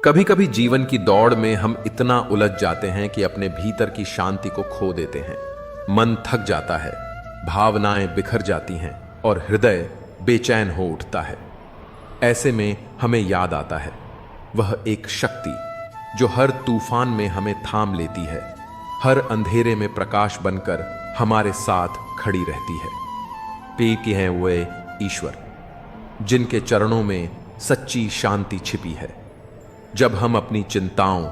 कभी कभी जीवन की दौड़ में हम इतना उलझ जाते हैं कि अपने भीतर की शांति को खो देते हैं। मन थक जाता है, भावनाएं बिखर जाती हैं और हृदय बेचैन हो उठता है। ऐसे में हमें याद आता है वह एक शक्ति जो हर तूफान में हमें थाम लेती है, हर अंधेरे में प्रकाश बनकर हमारे साथ खड़ी रहती है। प्रीति हैं वे ईश्वर, जिनके चरणों में सच्ची शांति छिपी है। जब हम अपनी चिंताओं,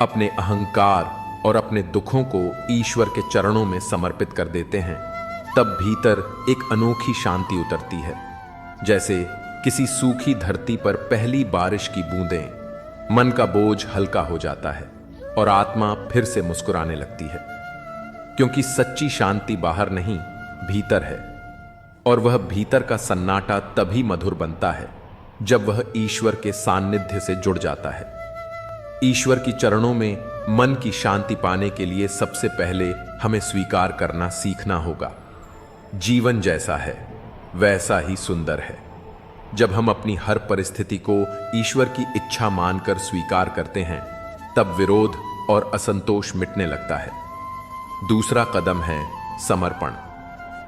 अपने अहंकार और अपने दुखों को ईश्वर के चरणों में समर्पित कर देते हैं, तब भीतर एक अनोखी शांति उतरती है। जैसे किसी सूखी धरती पर पहली बारिश की बूंदें, मन का बोझ हल्का हो जाता है और आत्मा फिर से मुस्कुराने लगती है। क्योंकि सच्ची शांति बाहर नहीं, भीतर है। और वह भीतर का सन्नाटा तभी मधुर बनता है जब वह ईश्वर के सान्निध्य से जुड़ जाता है। ईश्वर की चरणों में मन की शांति पाने के लिए सबसे पहले हमें स्वीकार करना सीखना होगा। जीवन जैसा है वैसा ही सुंदर है। जब हम अपनी हर परिस्थिति को ईश्वर की इच्छा मानकर स्वीकार करते हैं, तब विरोध और असंतोष मिटने लगता है। दूसरा कदम है समर्पण।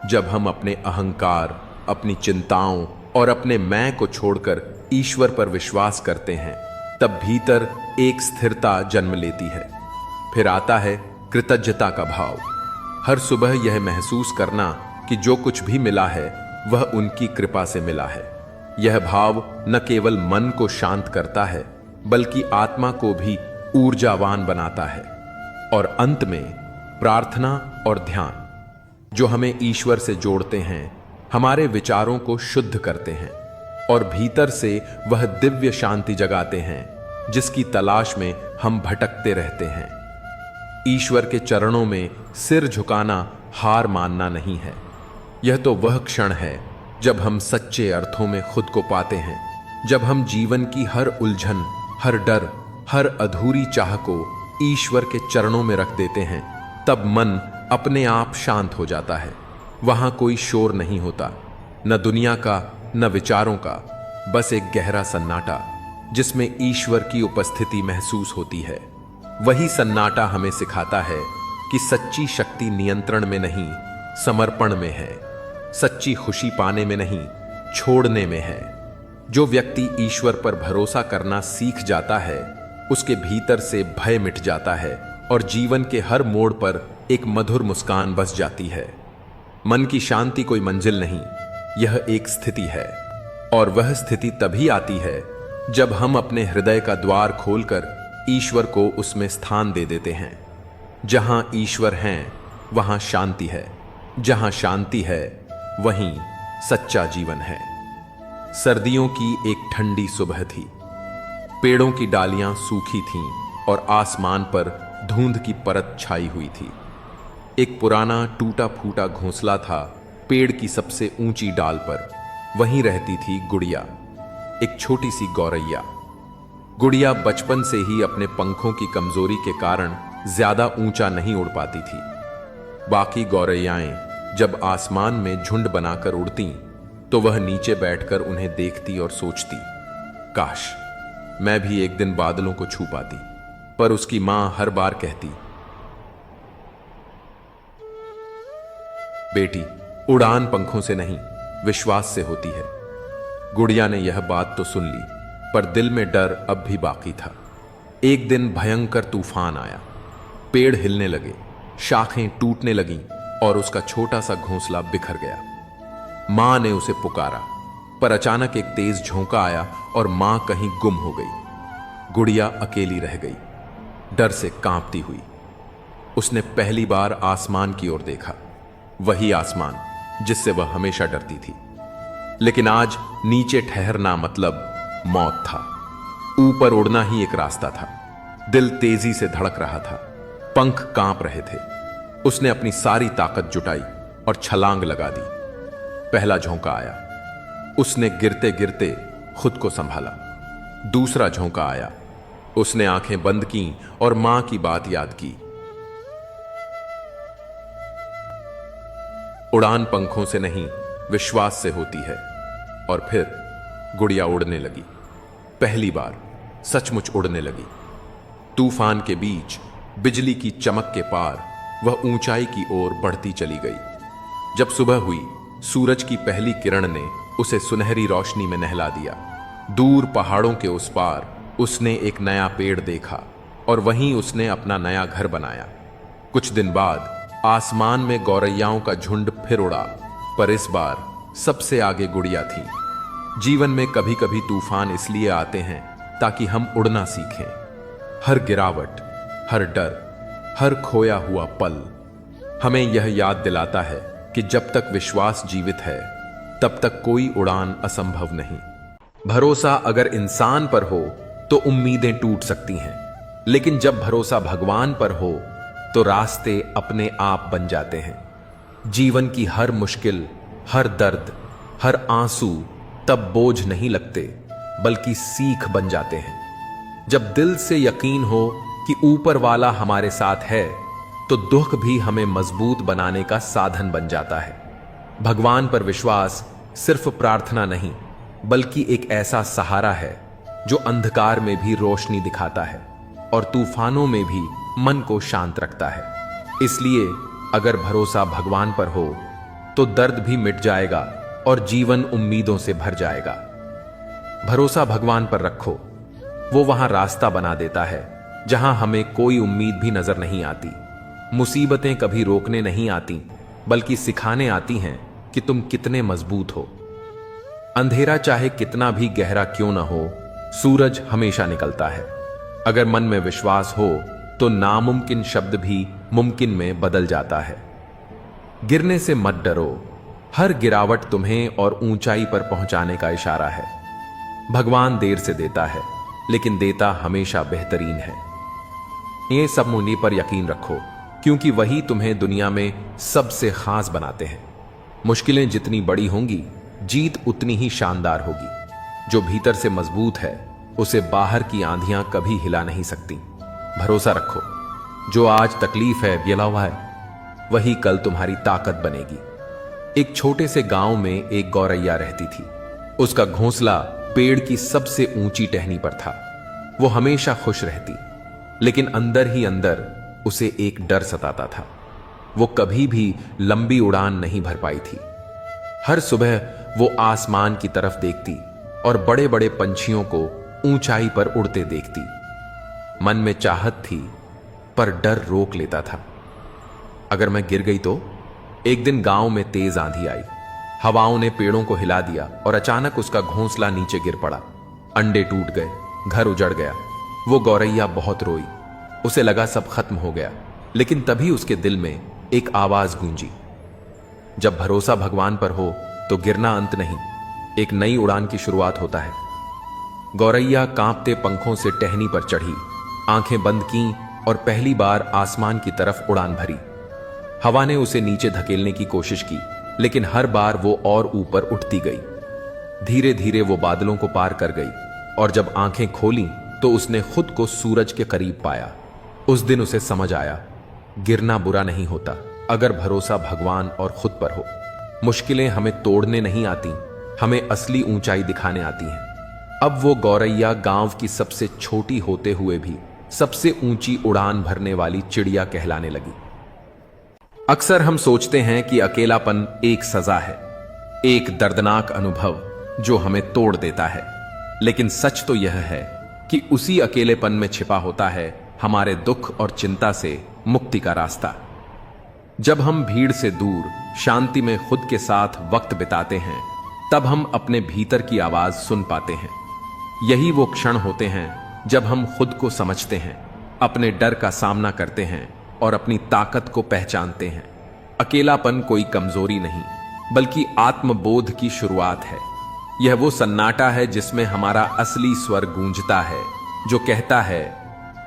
जब हम अपने अहंकार, अपनी चिंताओं और अपने मैं को छोड़कर ईश्वर पर विश्वास करते हैं, तब भीतर एक स्थिरता जन्म लेती है। फिर आता है कृतज्ञता का भाव। हर सुबह यह महसूस करना कि जो कुछ भी मिला है वह उनकी कृपा से मिला है। यह भाव न केवल मन को शांत करता है, बल्कि आत्मा को भी ऊर्जावान बनाता है। और अंत में प्रार्थना और ध्यान, जो हमें ईश्वर से जोड़ते हैं, हमारे विचारों को शुद्ध करते हैं और भीतर से वह दिव्य शांति जगाते हैं जिसकी तलाश में हम भटकते रहते हैं। ईश्वर के चरणों में सिर झुकाना हार मानना नहीं है। यह तो वह क्षण है जब हम सच्चे अर्थों में खुद को पाते हैं। जब हम जीवन की हर उलझन, हर डर, हर अधूरी चाह को ईश्वर के चरणों में रख देते हैं, तब मन अपने आप शांत हो जाता है। वहां कोई शोर नहीं होता, न दुनिया का न विचारों का, बस एक गहरा सन्नाटा जिसमें ईश्वर की उपस्थिति महसूस होती है। वही सन्नाटा हमें सिखाता है कि सच्ची शक्ति नियंत्रण में नहीं, समर्पण में है। सच्ची खुशी पाने में नहीं, छोड़ने में है। जो व्यक्ति ईश्वर पर भरोसा करना सीख जाता है, उसके भीतर से भय मिट जाता है और जीवन के हर मोड़ पर एक मधुर मुस्कान बस जाती है। मन की शांति कोई मंजिल नहीं, यह एक स्थिति है। और वह स्थिति तभी आती है जब हम अपने हृदय का द्वार खोलकर ईश्वर को उसमें स्थान दे देते हैं। जहां ईश्वर हैं, वहां शांति है। जहां शांति है, वहीं सच्चा जीवन है। सर्दियों की एक ठंडी सुबह थी। पेड़ों की डालियां सूखी थीं और आसमान पर धुंध की परत छाई हुई थी। एक पुराना टूटा फूटा घोंसला था पेड़ की सबसे ऊंची डाल पर। वहीं रहती थी गुड़िया, एक छोटी सी गौरैया। गुड़िया बचपन से ही अपने पंखों की कमजोरी के कारण ज्यादा ऊंचा नहीं उड़ पाती थी। बाकी गौरैयाएं जब आसमान में झुंड बनाकर उड़ती, तो वह नीचे बैठकर उन्हें देखती और सोचती, काश मैं भी एक दिन बादलों को छू पाती। पर उसकी मां हर बार कहती, बेटी, उड़ान पंखों से नहीं, विश्वास से होती है। गुड़िया ने यह बात तो सुन ली, पर दिल में डर अब भी बाकी था। एक दिन भयंकर तूफान आया। पेड़ हिलने लगे, शाखें टूटने लगीं और उसका छोटा सा घोंसला बिखर गया। मां ने उसे पुकारा, पर अचानक एक तेज झोंका आया और मां कहीं गुम हो गई। गुड़िया अकेली रह गई, डर से कांपती हुई। उसने पहली बार आसमान की ओर देखा, वही आसमान जिससे वह हमेशा डरती थी। लेकिन आज नीचे ठहरना मतलब मौत था। ऊपर उड़ना ही एक रास्ता था। दिल तेजी से धड़क रहा था, पंख कांप रहे थे। उसने अपनी सारी ताकत जुटाई और छलांग लगा दी। पहला झोंका आया, उसने गिरते गिरते खुद को संभाला। दूसरा झोंका आया, उसने आंखें बंद की और मां की बात याद की। उड़ान पंखों से नहीं, विश्वास से होती है। और फिर गुड़िया उड़ने लगी। पहली बार, सचमुच उड़ने लगी। तूफान के बीच बिजली की चमक के पार वह ऊंचाई की ओर बढ़ती चली गई। जब सुबह हुई, सूरज की पहली किरण ने उसे सुनहरी रोशनी में नहला दिया। दूर पहाड़ों के उस पार उसने एक नया पेड़ देखा और वहीं उसने अपना नया घर बनाया। कुछ दिन बाद आसमान में गौरैयाओं का झुंड फिर उड़ा, पर इस बार सबसे आगे गुड़िया थी। जीवन में कभी कभी तूफान इसलिए आते हैं ताकि हम उड़ना सीखें। हर गिरावट, हर डर, हर खोया हुआ पल हमें यह याद दिलाता है कि जब तक विश्वास जीवित है तब तक कोई उड़ान असंभव नहीं। भरोसा अगर इंसान पर हो तो उम्मीदें टूट सकती हैं, लेकिन जब भरोसा भगवान पर हो तो रास्ते अपने आप बन जाते हैं। जीवन की हर मुश्किल, हर दर्द, हर आंसू तब बोझ नहीं लगते, बल्कि सीख बन जाते हैं। जब दिल से यकीन हो कि ऊपर वाला हमारे साथ है तो दुख भी हमें मजबूत बनाने का साधन बन जाता है। भगवान पर विश्वास सिर्फ प्रार्थना नहीं, बल्कि एक ऐसा सहारा है जो अंधकार में भी रोशनी दिखाता है और तूफानों में भी मन को शांत रखता है। इसलिए अगर भरोसा भगवान पर हो तो दर्द भी मिट जाएगा और जीवन उम्मीदों से भर जाएगा। भरोसा भगवान पर रखो, वो वहां रास्ता बना देता है जहां हमें कोई उम्मीद भी नजर नहीं आती। मुसीबतें कभी रोकने नहीं आती, बल्कि सिखाने आती हैं कि तुम कितने मजबूत हो। अंधेरा चाहे कितना भी गहरा क्यों ना हो, सूरज हमेशा निकलता है। अगर मन में विश्वास हो तो नामुमकिन शब्द भी मुमकिन में बदल जाता है। गिरने से मत डरो, हर गिरावट तुम्हें और ऊंचाई पर पहुंचाने का इशारा है। भगवान देर से देता है, लेकिन देता हमेशा बेहतरीन है। ये सब मुनि पर यकीन रखो, क्योंकि वही तुम्हें दुनिया में सबसे खास बनाते हैं। मुश्किलें जितनी बड़ी होंगी, जीत उतनी ही शानदार होगी। जो भीतर से मजबूत है उसे बाहर की आंधियां कभी हिला नहीं सकती। भरोसा रखो, जो आज तकलीफ है, गिला हुआ है, वही कल तुम्हारी ताकत बनेगी। एक छोटे से गांव में एक गौरैया रहती थी। उसका घोंसला पेड़ की सबसे ऊंची टहनी पर था। वो हमेशा खुश रहती, लेकिन अंदर ही अंदर उसे एक डर सताता था। वो कभी भी लंबी उड़ान नहीं भर पाई थी। हर सुबह वो आसमान की तरफ देखती और बड़े बड़े पंछियों को ऊंचाई पर उड़ते देखती। मन में चाहत थी, पर डर रोक लेता था। अगर मैं गिर गई तो? एक दिन गांव में तेज आंधी आई। हवाओं ने पेड़ों को हिला दिया और अचानक उसका घोंसला नीचे गिर पड़ा। अंडे टूट गए, घर उजड़ गया। वो गौरैया बहुत रोई। उसे लगा सब खत्म हो गया, लेकिन तभी उसके दिल में एक आवाज गूंजी, जब भरोसा भगवान पर हो तो गिरना अंत नहीं, एक नई उड़ान की शुरुआत होता है। गौरैया कांपते पंखों से टहनी पर चढ़ी, आंखें बंद कीं और पहली बार आसमान की तरफ उड़ान भरी। हवा ने उसे नीचे धकेलने की कोशिश की, लेकिन हर बार वो और ऊपर उठती गई। धीरे धीरे वो बादलों को पार कर गई और जब आंखें खोलीं तो उसने खुद को सूरज के करीब पाया। उस दिन उसे समझ आया, गिरना बुरा नहीं होता अगर भरोसा भगवान और खुद पर हो। मुश्किलें हमें तोड़ने नहीं आती, हमें असली ऊंचाई दिखाने आती हैं। अब वो गौरैया गांव की सबसे छोटी होते हुए भी सबसे ऊंची उड़ान भरने वाली चिड़िया कहलाने लगी। अक्सर हम सोचते हैं कि अकेलापन एक सजा है, एक दर्दनाक अनुभव जो हमें तोड़ देता है, लेकिन सच तो यह है कि उसी अकेलेपन में छिपा होता है हमारे दुख और चिंता से मुक्ति का रास्ता। जब हम भीड़ से दूर शांति में खुद के साथ वक्त बिताते हैं, तब हम अपने भीतर की आवाज सुन पाते हैं। यही वो क्षण होते हैं जब हम खुद को समझते हैं, अपने डर का सामना करते हैं और अपनी ताकत को पहचानते हैं। अकेलापन कोई कमजोरी नहीं, बल्कि आत्मबोध की शुरुआत है। यह वो सन्नाटा है जिसमें हमारा असली स्वर गूंजता है, जो कहता है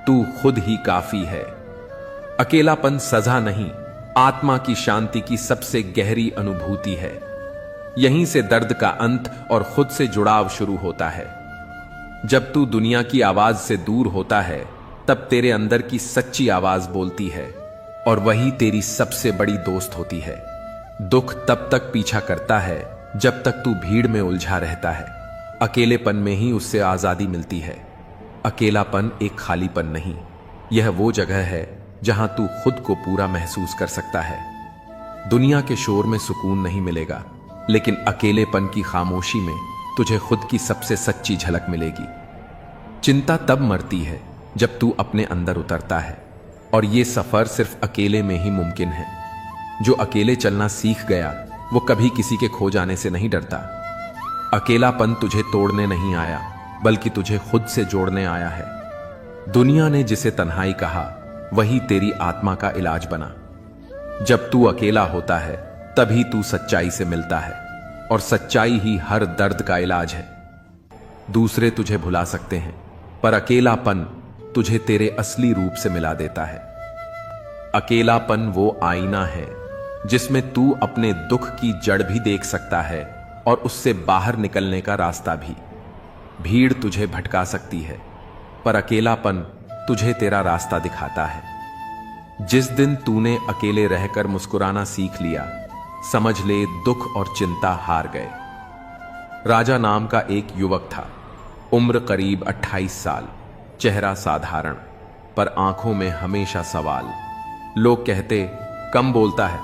तू खुद ही काफी है। अकेलापन सजा नहीं, आत्मा की शांति की सबसे गहरी अनुभूति है। यहीं से दर्द का अंत और खुद से जुड़ाव शुरू होता है। जब तू दुनिया की आवाज से दूर होता है, तब तेरे अंदर की सच्ची आवाज बोलती है और वही तेरी सबसे बड़ी दोस्त होती है। दुख तब तक पीछा करता है जब तक तू भीड़ में उलझा रहता है। अकेलेपन में ही उससे आजादी मिलती है। अकेलापन एक खालीपन नहीं, यह वो जगह है जहां तू खुद को पूरा महसूस कर सकता है। दुनिया के शोर में सुकून नहीं मिलेगा, लेकिन अकेलेपन की खामोशी में तुझे खुद की सबसे सच्ची झलक मिलेगी। चिंता तब मरती है जब तू अपने अंदर उतरता है, और ये सफर सिर्फ अकेले में ही मुमकिन है। जो अकेले चलना सीख गया वो कभी किसी के खो जाने से नहीं डरता। अकेलापन तुझे तोड़ने नहीं आया, बल्कि तुझे खुद से जोड़ने आया है। दुनिया ने जिसे तन्हाई कहा, वही तेरी आत्मा का इलाज बना। जब तू अकेला होता है तभी तू सच्चाई से मिलता है, और सच्चाई ही हर दर्द का इलाज है। दूसरे तुझे भुला सकते हैं, पर अकेलापन तुझे तेरे असली रूप से मिला देता है। अकेलापन वो आईना है जिसमें तू अपने दुख की जड़ भी देख सकता है और उससे बाहर निकलने का रास्ता भी। भीड़ तुझे भटका सकती है, पर अकेलापन तुझे तेरा रास्ता दिखाता है। जिस दिन तूने अकेले रहकर मुस्कुराना सीख लिया, समझ ले दुख और चिंता हार गए। राजा नाम का एक युवक था। उम्र करीब 28 साल, चेहरा साधारण, पर आंखों में हमेशा सवाल। लोग कहते, कम बोलता है,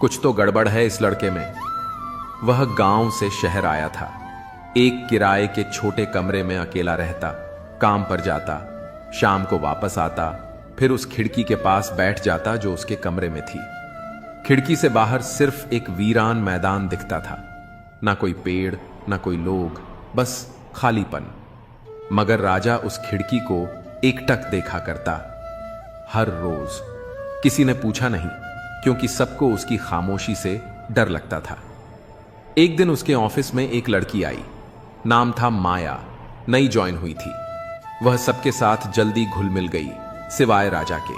कुछ तो गड़बड़ है इस लड़के में। वह गांव से शहर आया था। एक किराए के छोटे कमरे में अकेला रहता, काम पर जाता, शाम को वापस आता, फिर उस खिड़की के पास बैठ जाता जो उसके कमरे में थी। खिड़की से बाहर सिर्फ एक वीरान मैदान दिखता था, ना कोई पेड़, ना कोई लोग, बस खालीपन। मगर राजा उस खिड़की को एकटक देखा करता, हर रोज। किसी ने पूछा नहीं, क्योंकि सबको उसकी खामोशी से डर लगता था। एक दिन उसके ऑफिस में एक लड़की आई। नाम था माया, नई ज्वाइन हुई थी। वह सबके साथ जल्दी घुल मिल गई, सिवाय राजा के।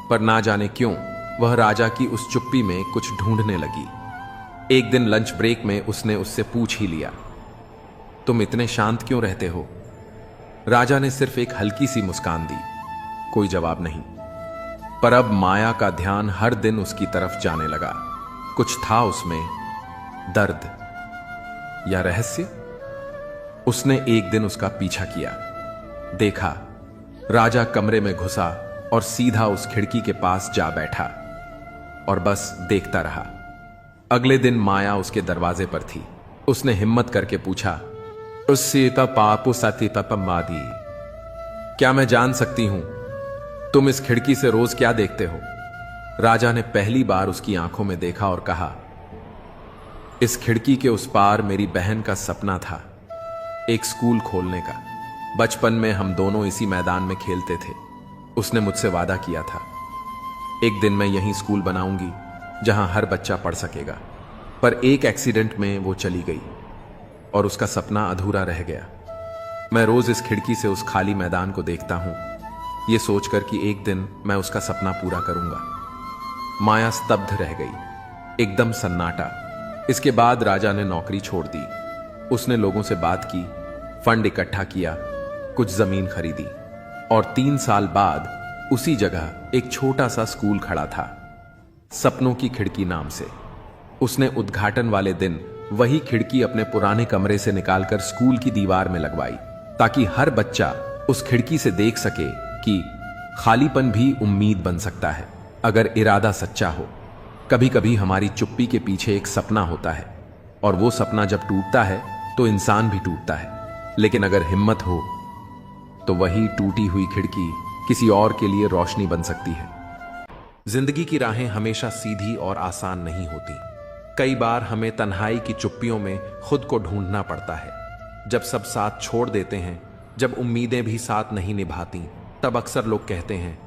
पर ना जाने क्यों वह राजा की उस चुप्पी में कुछ ढूंढने लगी। एक दिन लंच ब्रेक में उसने उससे पूछ ही लिया, तुम इतने शांत क्यों रहते हो? राजा ने सिर्फ एक हल्की सी मुस्कान दी, कोई जवाब नहीं। पर अब माया का ध्यान हर दिन उसकी तरफ जाने लगा। कुछ था उसमें, दर्द या रहस्य। उसने एक दिन उसका पीछा किया। देखा, राजा कमरे में घुसा और सीधा उस खिड़की के पास जा बैठा, और बस देखता रहा। अगले दिन माया उसके दरवाजे पर थी। उसने हिम्मत करके पूछा, सीता पापू सती पपमादी, क्या मैं जान सकती हूं तुम इस खिड़की से रोज क्या देखते हो? राजा ने पहली बार उसकी आंखों में देखा और कहा, इस खिड़की के उस पार मेरी बहन का सपना था, एक स्कूल खोलने का। बचपन में हम दोनों इसी मैदान में खेलते थे। उसने मुझसे वादा किया था, एक दिन मैं यहीं स्कूल बनाऊंगी जहां हर बच्चा पढ़ सकेगा। पर एक एक्सीडेंट में वो चली गई और उसका सपना अधूरा रह गया। मैं रोज इस खिड़की से उस खाली मैदान को देखता हूं, ये सोचकर कि एक दिन मैं उसका सपना पूरा करूंगा। माया स्तब्ध रह गई, एकदम सन्नाटा। इसके बाद राजा ने नौकरी छोड़ दी। उसने लोगों से बात की, फंड इकट्ठा किया, कुछ जमीन खरीदी, और 3 साल बाद उसी जगह एक छोटा सा स्कूल खड़ा था, सपनों की खिड़की नाम से। उसने उद्घाटन वाले दिन वही खिड़की अपने पुराने कमरे से निकालकर स्कूल की दीवार में लगवाई, ताकि हर बच्चा उस खिड़की से देख सके कि खालीपन भी उम्मीद बन सकता है, अगर इरादा सच्चा हो। कभी कभी हमारी चुप्पी के पीछे एक सपना होता है, और वो सपना जब टूटता है तो इंसान भी टूटता है। लेकिन अगर हिम्मत हो तो वही टूटी हुई खिड़की किसी और के लिए रोशनी बन सकती है। जिंदगी की राहें हमेशा सीधी और आसान नहीं होती। कई बार हमें तन्हाई की चुप्पियों में खुद को ढूंढना पड़ता है। जब सब साथ छोड़ देते हैं, जब उम्मीदें भी साथ नहीं निभाती, तब अक्सर लोग कहते हैं,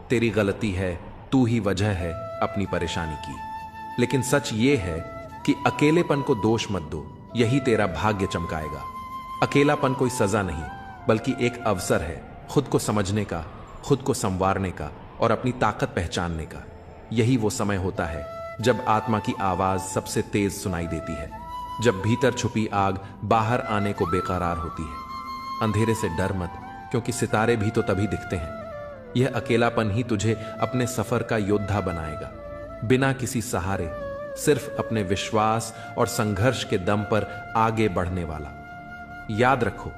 तेरी गलती है, तू ही वजह है अपनी परेशानी की। लेकिन सच ये है कि अकेलेपन को दोष मत दो, यही तेरा भाग्य चमकाएगा। अकेलापन कोई सजा नहीं, बल्कि एक अवसर है खुद को समझने का, खुद को संवारने का और अपनी ताकत पहचानने का। यही वो समय होता है जब आत्मा की आवाज सबसे तेज सुनाई देती है, जब भीतर छुपी आग बाहर आने को बेकरार होती है। अंधेरे से डर मत, क्योंकि सितारे भी तो तभी दिखते हैं। यह अकेलापन ही तुझे अपने सफर का योद्धा बनाएगा, बिना किसी सहारे, सिर्फ अपने विश्वास और संघर्ष के दम पर आगे बढ़ने वाला। याद रखो,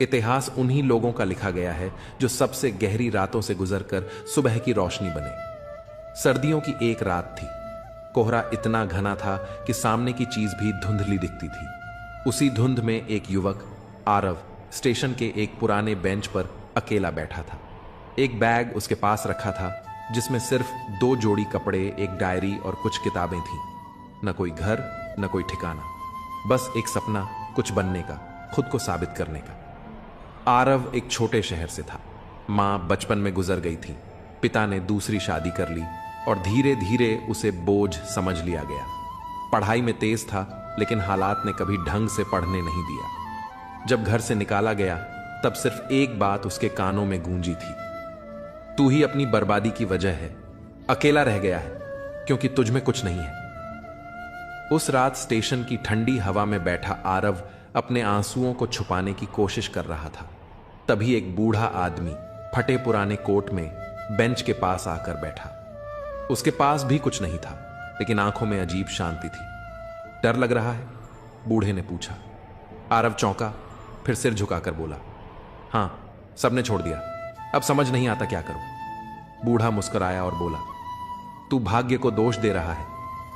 इतिहास उन्हीं लोगों का लिखा गया है जो सबसे गहरी रातों से गुजरकर सुबह की रोशनी बने। सर्दियों की एक रात थी। कोहरा इतना घना था कि सामने की चीज भी धुंधली दिखती थी। उसी धुंध में एक युवक आरव स्टेशन के एक पुराने बेंच पर अकेला बैठा था। एक बैग उसके पास रखा था जिसमें सिर्फ 2 जोड़ी कपड़े, एक डायरी और कुछ किताबें थीं। न कोई घर, न कोई ठिकाना, बस एक सपना, कुछ बनने का, खुद को साबित करने का। आरव एक छोटे शहर से था। मां बचपन में गुजर गई थी, पिता ने दूसरी शादी कर ली और धीरे धीरे उसे बोझ समझ लिया गया। पढ़ाई में तेज था, लेकिन हालात ने कभी ढंग से पढ़ने नहीं दिया। जब घर से निकाला गया तब सिर्फ एक बात उसके कानों में गूंजी थी, तू ही अपनी बर्बादी की वजह है, अकेला रह गया है क्योंकि तुझ में कुछ नहीं है। उस रात स्टेशन की ठंडी हवा में बैठा आरव अपने आंसुओं को छुपाने की कोशिश कर रहा था। तभी एक बूढ़ा आदमी फटे पुराने कोट में बेंच के पास आकर बैठा। उसके पास भी कुछ नहीं था, लेकिन आंखों में अजीब शांति थी। डर लग रहा है? बूढ़े ने पूछा। आरव चौंका, फिर सिर झुकाकर बोला, हां, सबने छोड़ दिया, अब समझ नहीं आता क्या करूं। बूढ़ा मुस्कुराया और बोला, तू भाग्य को दोष दे रहा है,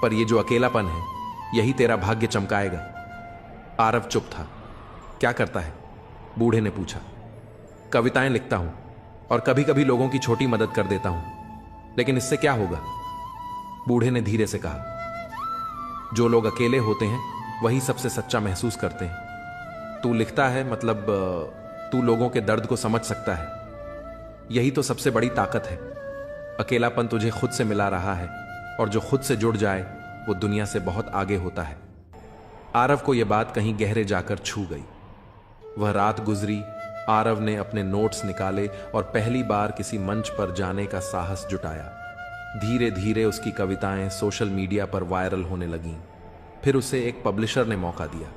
पर यह जो अकेलापन है यही तेरा भाग्य चमकाएगा। आरव चुप था। क्या करता है? बूढ़े ने पूछा। कविताएं लिखता हूं और कभी कभी लोगों की छोटी मदद कर देता हूं, लेकिन इससे क्या होगा? बूढ़े ने धीरे से कहा, जो लोग अकेले होते हैं वही सबसे सच्चा महसूस करते हैं। तू लिखता है, मतलब तू लोगों के दर्द को समझ सकता है। यही तो सबसे बड़ी ताकत है। अकेलापन तुझे खुद से मिला रहा है, और जो खुद से जुड़ जाए वो दुनिया से बहुत आगे होता है। आरव को यह बात कहीं गहरे जाकर छू गई। वह रात गुजरी, आरव ने अपने नोट्स निकाले और पहली बार किसी मंच पर जाने का साहस जुटाया। धीरे धीरे उसकी कविताएं सोशल मीडिया पर वायरल होने लगीं। फिर उसे एक पब्लिशर ने मौका दिया।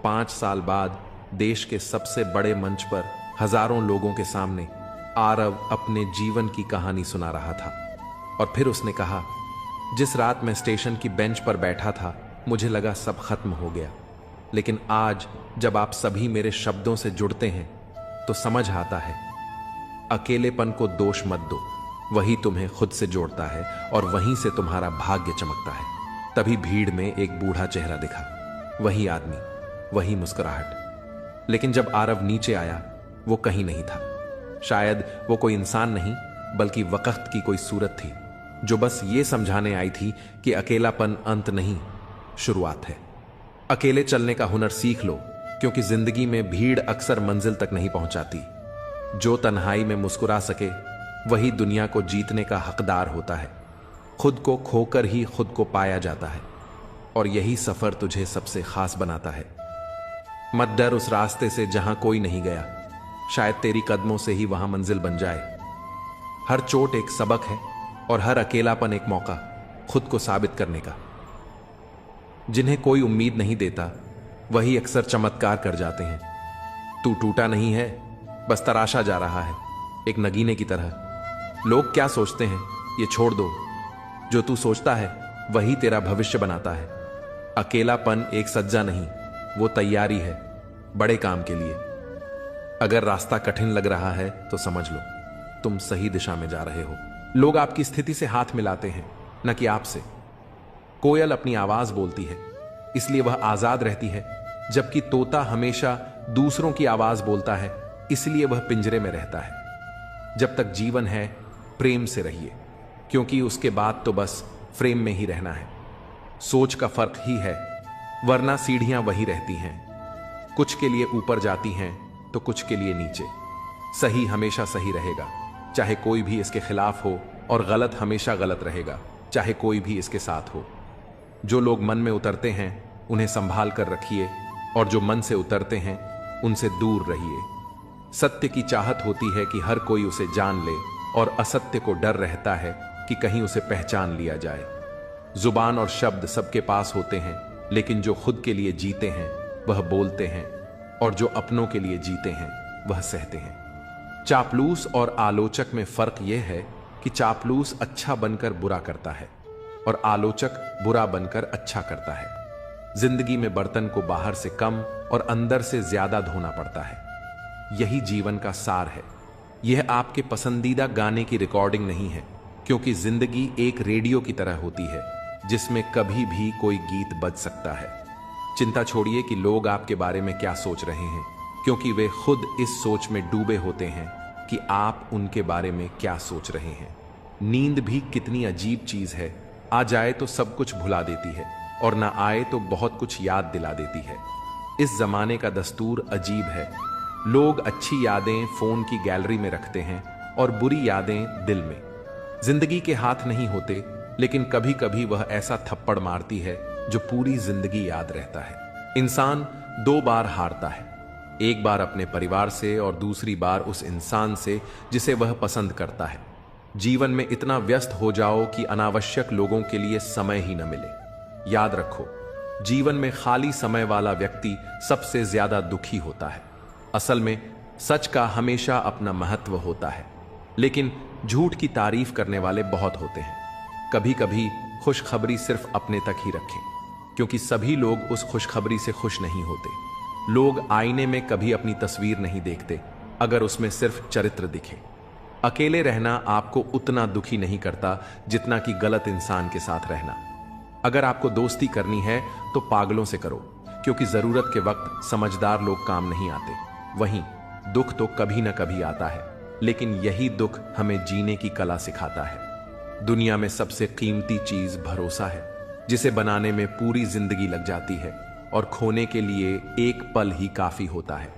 5 साल बाद देश के सबसे बड़े मंच पर हजारों लोगों के सामने आरव अपने जीवन की कहानी सुना रहा था। और फिर उसने कहा, जिस रात मैं स्टेशन की बेंच पर बैठा था मुझे लगा सब खत्म हो गया, लेकिन आज जब आप सभी मेरे शब्दों से जुड़ते हैं तो समझ आता है, अकेलेपन को दोष मत दो, वही तुम्हें खुद से जोड़ता है और वहीं से तुम्हारा भाग्य चमकता है। तभी भीड़ में एक बूढ़ा चेहरा दिखा, वही आदमी, वही मुस्कुराहट। लेकिन जब आरव नीचे आया वो कहीं नहीं था। शायद वो कोई इंसान नहीं, बल्कि वक्त की कोई सूरत थी जो बस ये समझाने आई थी कि अकेलापन अंत नहीं, शुरुआत है। अकेले चलने का हुनर सीख लो, क्योंकि जिंदगी में भीड़ अक्सर मंजिल तक नहीं पहुंचाती। जो तन्हाई में मुस्कुरा सके वही दुनिया को जीतने का हकदार होता है। खुद को खोकर ही खुद को पाया जाता है, और यही सफर तुझे सबसे खास बनाता है। मत डर उस रास्ते से जहां कोई नहीं गया, शायद तेरी कदमों से ही वहां मंजिल बन जाए। हर चोट एक सबक है और हर अकेलापन एक मौका खुद को साबित करने का। जिन्हें कोई उम्मीद नहीं देता वही अक्सर चमत्कार कर जाते हैं। तू टूटा नहीं है, बस तराशा जा रहा है, एक नगीने की तरह। लोग क्या सोचते हैं ये छोड़ दो, जो तू सोचता है वही तेरा भविष्य बनाता है। अकेलापन एक सज्जा नहीं, वो तैयारी है बड़े काम के लिए। अगर रास्ता कठिन लग रहा है तो समझ लो तुम सही दिशा में जा रहे हो। लोग आपकी स्थिति से हाथ मिलाते हैं, न कि आपसे। कोयल अपनी आवाज बोलती है, इसलिए वह आजाद रहती है, जबकि तोता हमेशा दूसरों की आवाज बोलता है, इसलिए वह पिंजरे में रहता है। जब तक जीवन है प्रेम से रहिए, क्योंकि उसके बाद तो बस फ्रेम में ही रहना है। सोच का फर्क ही है, वरना सीढ़ियां वही रहती हैं। कुछ के लिए ऊपर जाती हैं तो कुछ के लिए नीचे। सही हमेशा सही रहेगा, चाहे कोई भी इसके खिलाफ हो, और गलत हमेशा गलत रहेगा, चाहे कोई भी इसके साथ हो। जो लोग मन में उतरते हैं उन्हें संभाल कर रखिए, और जो मन से उतरते हैं उनसे दूर रहिए। सत्य की चाहत होती है कि हर कोई उसे जान ले, और असत्य को डर रहता है कि कहीं उसे पहचान लिया जाए। जुबान और शब्द सबके पास होते हैं, लेकिन जो खुद के लिए जीते हैं वह बोलते हैं, और जो अपनों के लिए जीते हैं वह सहते हैं। चापलूस और आलोचक में फर्क यह है कि चापलूस अच्छा बनकर बुरा करता है और आलोचक बुरा बनकर अच्छा करता है। जिंदगी में बर्तन को बाहर से कम और अंदर से ज्यादा धोना पड़ता है। यही जीवन का सार है। यह आपके पसंदीदा गाने की रिकॉर्डिंग नहीं है, क्योंकि जिंदगी एक रेडियो की तरह होती है जिसमें कभी भी कोई गीत बज सकता है। चिंता छोड़िए कि लोग आपके बारे में क्या सोच रहे हैं, क्योंकि वे खुद इस सोच में डूबे होते हैं कि आप उनके बारे में क्या सोच रहे हैं। नींद भी कितनी अजीब चीज है, आ जाए तो सब कुछ भुला देती है और ना आए तो बहुत कुछ याद दिला देती है। इस जमाने का दस्तूर अजीब है। लोग अच्छी यादें फोन की गैलरी में रखते हैं और बुरी यादें दिल में। जिंदगी के हाथ नहीं होते, लेकिन कभी कभी वह ऐसा थप्पड़ मारती है जो पूरी जिंदगी याद रहता है। इंसान 2 बार हारता है, एक बार अपने परिवार से और दूसरी बार उस इंसान से जिसे वह पसंद करता है। जीवन में इतना व्यस्त हो जाओ कि अनावश्यक लोगों के लिए समय ही न मिले। याद रखो, जीवन में खाली समय वाला व्यक्ति सबसे ज्यादा दुखी होता है। असल में सच का हमेशा अपना महत्व होता है, लेकिन झूठ की तारीफ करने वाले बहुत होते हैं। कभी कभी खुशखबरी सिर्फ अपने तक ही रखें, क्योंकि सभी लोग उस खुशखबरी से खुश नहीं होते। लोग आईने में कभी अपनी तस्वीर नहीं देखते अगर उसमें सिर्फ चरित्र दिखे। अकेले रहना आपको उतना दुखी नहीं करता जितना कि गलत इंसान के साथ रहना। अगर आपको दोस्ती करनी है तो पागलों से करो, क्योंकि जरूरत के वक्त समझदार लोग काम नहीं आते। वहीं दुख तो कभी ना कभी आता है, लेकिन यही दुख हमें जीने की कला सिखाता है। दुनिया में सबसे कीमती चीज भरोसा है, जिसे बनाने में पूरी जिंदगी लग जाती है और खोने के लिए एक पल ही काफी होता है।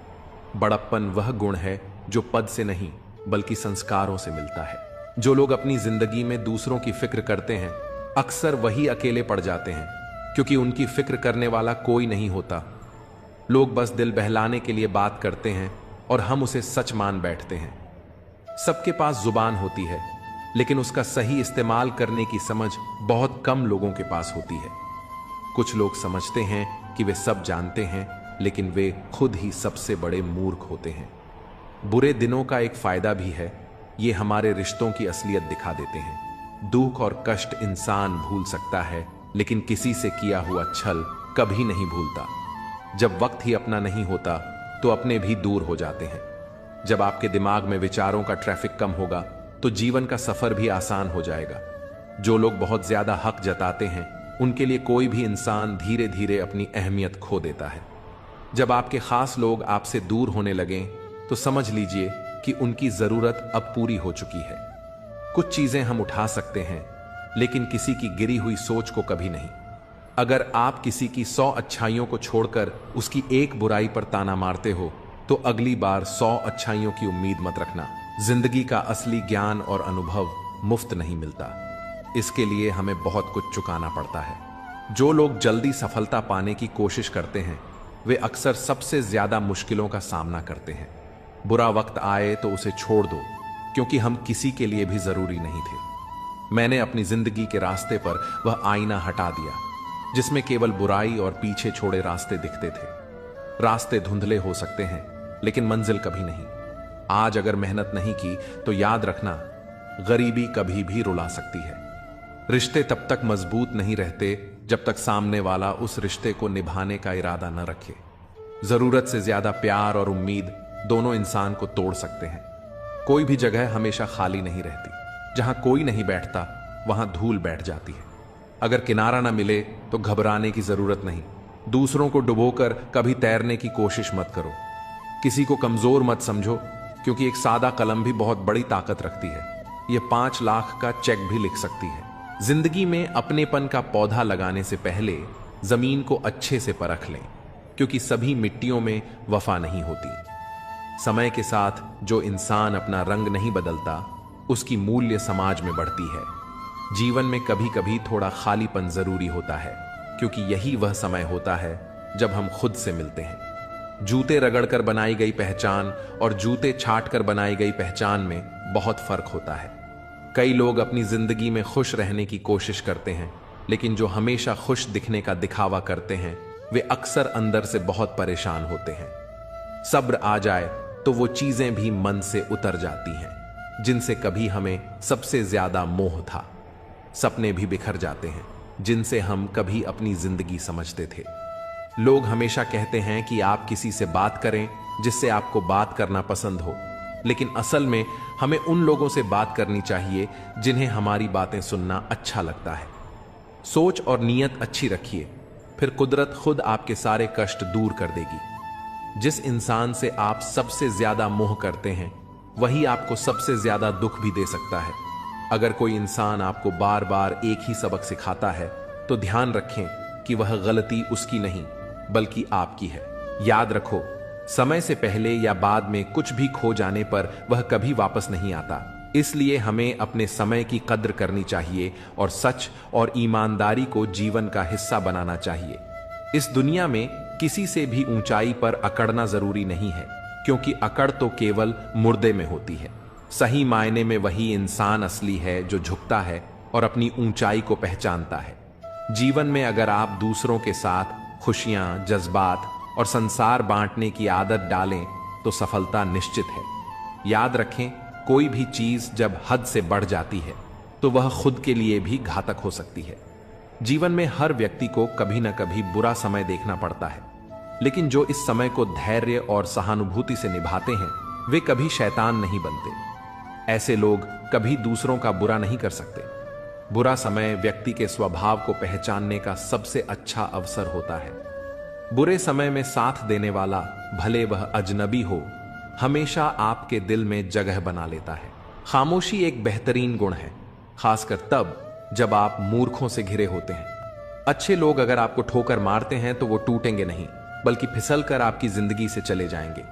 बड़प्पन वह गुण है जो पद से नहीं बल्कि संस्कारों से मिलता है। जो लोग अपनी जिंदगी में दूसरों की फिक्र करते हैं अक्सर वही अकेले पड़ जाते हैं, क्योंकि उनकी फिक्र करने वाला कोई नहीं होता। लोग बस दिल बहलाने के लिए बात करते हैं और हम उसे सच मान बैठते हैं। सबके पास जुबान होती है, लेकिन उसका सही इस्तेमाल करने की समझ बहुत कम लोगों के पास होती है। कुछ लोग समझते हैं कि वे सब जानते हैं, लेकिन वे खुद ही सबसे बड़े मूर्ख होते हैं। बुरे दिनों का एक फायदा भी है, ये हमारे रिश्तों की असलियत दिखा देते हैं। दुख और कष्ट इंसान भूल सकता है, लेकिन किसी से किया हुआ छल कभी नहीं भूलता। जब वक्त ही अपना नहीं होता तो अपने भी दूर हो जाते हैं। जब आपके दिमाग में विचारों का ट्रैफिक कम होगा तो जीवन का सफर भी आसान हो जाएगा। जो लोग बहुत ज्यादा हक जताते हैं उनके लिए कोई भी इंसान धीरे धीरे अपनी अहमियत खो देता है। जब आपके खास लोग आपसे दूर होने लगें तो समझ लीजिए कि उनकी जरूरत अब पूरी हो चुकी है। कुछ चीजें हम उठा सकते हैं, लेकिन किसी की गिरी हुई सोच को कभी नहीं। अगर आप किसी की 100 अच्छाइयों को छोड़कर उसकी एक बुराई पर ताना मारते हो तो अगली बार 100 अच्छाइयों की उम्मीद मत रखना। जिंदगी का असली ज्ञान और अनुभव मुफ्त नहीं मिलता, इसके लिए हमें बहुत कुछ चुकाना पड़ता है। जो लोग जल्दी सफलता पाने की कोशिश करते हैं वे अक्सर सबसे ज्यादा मुश्किलों का सामना करते हैं। बुरा वक्त आए तो उसे छोड़ दो, क्योंकि हम किसी के लिए भी जरूरी नहीं थे। मैंने अपनी जिंदगी के रास्ते पर वह आईना हटा दिया जिसमें केवल बुराई और पीछे छोड़े रास्ते दिखते थे। रास्ते धुंधले हो सकते हैं, लेकिन मंजिल कभी नहीं। आज अगर मेहनत नहीं की तो याद रखना, गरीबी कभी भी रुला सकती है। रिश्ते तब तक मजबूत नहीं रहते जब तक सामने वाला उस रिश्ते को निभाने का इरादा न रखे। जरूरत से ज्यादा प्यार और उम्मीद दोनों इंसान को तोड़ सकते हैं। कोई भी जगह हमेशा खाली नहीं रहती। जहां कोई नहीं बैठता वहां धूल बैठ जाती है। अगर किनारा ना मिले तो घबराने की जरूरत नहीं। दूसरों को डुबोकर कभी तैरने की कोशिश मत करो। किसी को कमजोर मत समझो, क्योंकि एक सादा कलम भी बहुत बड़ी ताकत रखती है। यह 5 लाख का चेक भी लिख सकती है। जिंदगी में अपनेपन का पौधा लगाने से पहले जमीन को अच्छे से परख लें, क्योंकि सभी मिट्टियों में वफा नहीं होती। समय के साथ जो इंसान अपना रंग नहीं बदलता उसकी मूल्य समाज में बढ़ती है। जीवन में कभी कभी थोड़ा खालीपन जरूरी होता है, क्योंकि यही वह समय होता है जब हम खुद से मिलते हैं। जूते रगड़कर बनाई गई पहचान और जूते छाटकर बनाई गई पहचान में बहुत फर्क होता है। कई लोग अपनी जिंदगी में खुश रहने की कोशिश करते हैं, लेकिन जो हमेशा खुश दिखने का दिखावा करते हैं वे अक्सर अंदर से बहुत परेशान होते हैं। सब्र आ जाए तो वो चीजें भी मन से उतर जाती हैं जिनसे कभी हमें सबसे ज्यादा मोह था। सपने भी बिखर जाते हैं जिनसे हम कभी अपनी जिंदगी समझते थे। लोग हमेशा कहते हैं कि आप किसी से बात करें जिससे आपको बात करना पसंद हो, लेकिन असल में हमें उन लोगों से बात करनी चाहिए जिन्हें हमारी बातें सुनना अच्छा लगता है। सोच और नीयत अच्छी रखिए, फिर कुदरत खुद आपके सारे कष्ट दूर कर देगी। जिस इंसान से आप सबसे ज्यादा मोह करते हैं वही आपको सबसे ज्यादा दुख भी दे सकता है। अगर कोई इंसान आपको बार बार एक ही सबक सिखाता है तो ध्यान रखें कि वह गलती उसकी नहीं बल्कि आपकी है। याद रखो, समय से पहले या बाद में कुछ भी खो जाने पर वह कभी वापस नहीं आता। इसलिए हमें अपने समय की कद्र करनी चाहिए और सच और ईमानदारी को जीवन का हिस्सा बनाना चाहिए। इस दुनिया में किसी से भी ऊंचाई पर अकड़ना जरूरी नहीं है, क्योंकि अकड़ तो केवल मुर्दे में होती है। सही मायने में वही इंसान असली है जो झुकता है और अपनी ऊंचाई को पहचानता है। जीवन में अगर आप दूसरों के साथ खुशियां, जज्बात और संसार बांटने की आदत डालें तो सफलता निश्चित है। याद रखें, कोई भी चीज जब हद से बढ़ जाती है तो वह खुद के लिए भी घातक हो सकती है। जीवन में हर व्यक्ति को कभी न कभी बुरा समय देखना पड़ता है, लेकिन जो इस समय को धैर्य और सहानुभूति से निभाते हैं वे कभी शैतान नहीं बनते। ऐसे लोग कभी दूसरों का बुरा नहीं कर सकते। बुरा समय व्यक्ति के स्वभाव को पहचानने का सबसे अच्छा अवसर होता है। बुरे समय में साथ देने वाला, भले वह अजनबी हो, हमेशा आपके दिल में जगह बना लेता है। खामोशी एक बेहतरीन गुण है, खासकर तब जब आप मूर्खों से घिरे होते हैं। अच्छे लोग अगर आपको ठोकर मारते हैं तो वो टूटेंगे नहीं, बल्कि फिसल कर आपकी जिंदगी से चले जाएंगे।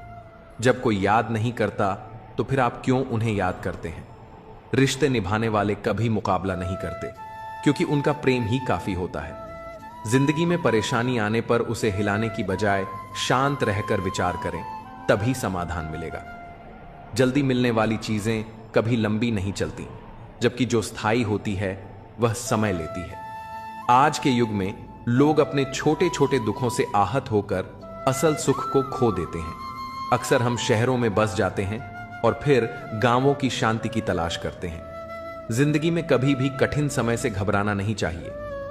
जब कोई याद नहीं करता तो फिर आप क्यों उन्हें याद करते हैं? रिश्ते निभाने वाले कभी मुकाबला नहीं करते, क्योंकि उनका प्रेम ही काफी होता है। जिंदगी में परेशानी आने पर उसे हिलाने की बजाय शांत रहकर विचार करें, तभी समाधान मिलेगा। जल्दी मिलने वाली चीजें कभी लंबी नहीं चलती, जबकि जो स्थायी होती है वह समय लेती है। आज के युग में लोग अपने छोटे छोटे दुखों से आहत होकर असल सुख को खो देते हैं। अक्सर हम शहरों में बस जाते हैं और फिर गांवों की शांति की तलाश करते हैं। जिंदगी में कभी भी कठिन समय से घबराना नहीं चाहिए,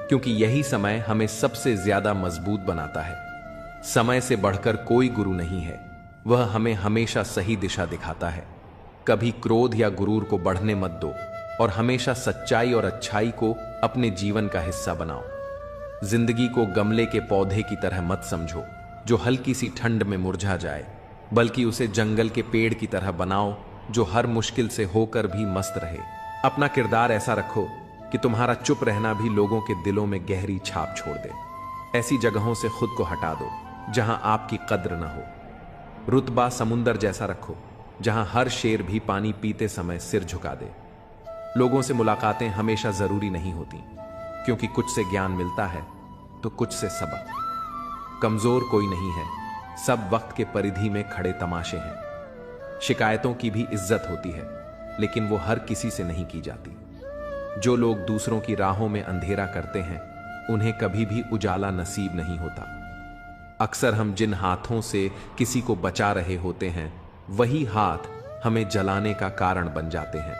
क्योंकि यही समय हमें सबसे ज्यादा मजबूत बनाता है। समय से बढ़कर कोई गुरु नहीं है, वह हमें हमेशा सही दिशा दिखाता है। कभी क्रोध या गुरूर को बढ़ने मत दो और हमेशा सच्चाई और अच्छाई को अपने जीवन का हिस्सा बनाओ। जिंदगी को गमले के पौधे की तरह मत समझो जो हल्की सी ठंड में मुरझा जाए, बल्कि उसे जंगल के पेड़ की तरह बनाओ जो हर मुश्किल से होकर भी मस्त रहे। अपना किरदार ऐसा रखो कि तुम्हारा चुप रहना भी लोगों के दिलों में गहरी छाप छोड़ दे। ऐसी जगहों से खुद को हटा दो जहां आपकी कद्र न हो। रुतबा समुंदर जैसा रखो जहां हर शेर भी पानी पीते समय सिर झुका दे। लोगों से मुलाकातें हमेशा जरूरी नहीं होती, क्योंकि कुछ से ज्ञान मिलता है तो कुछ से सबक। कमजोर कोई नहीं है, सब वक्त के परिधि में खड़े तमाशे हैं। शिकायतों की भी इज्जत होती है, लेकिन वो हर किसी से नहीं की जाती। जो लोग दूसरों की राहों में अंधेरा करते हैं उन्हें कभी भी उजाला नसीब नहीं होता। अक्सर हम जिन हाथों से किसी को बचा रहे होते हैं वही हाथ हमें जलाने का कारण बन जाते हैं।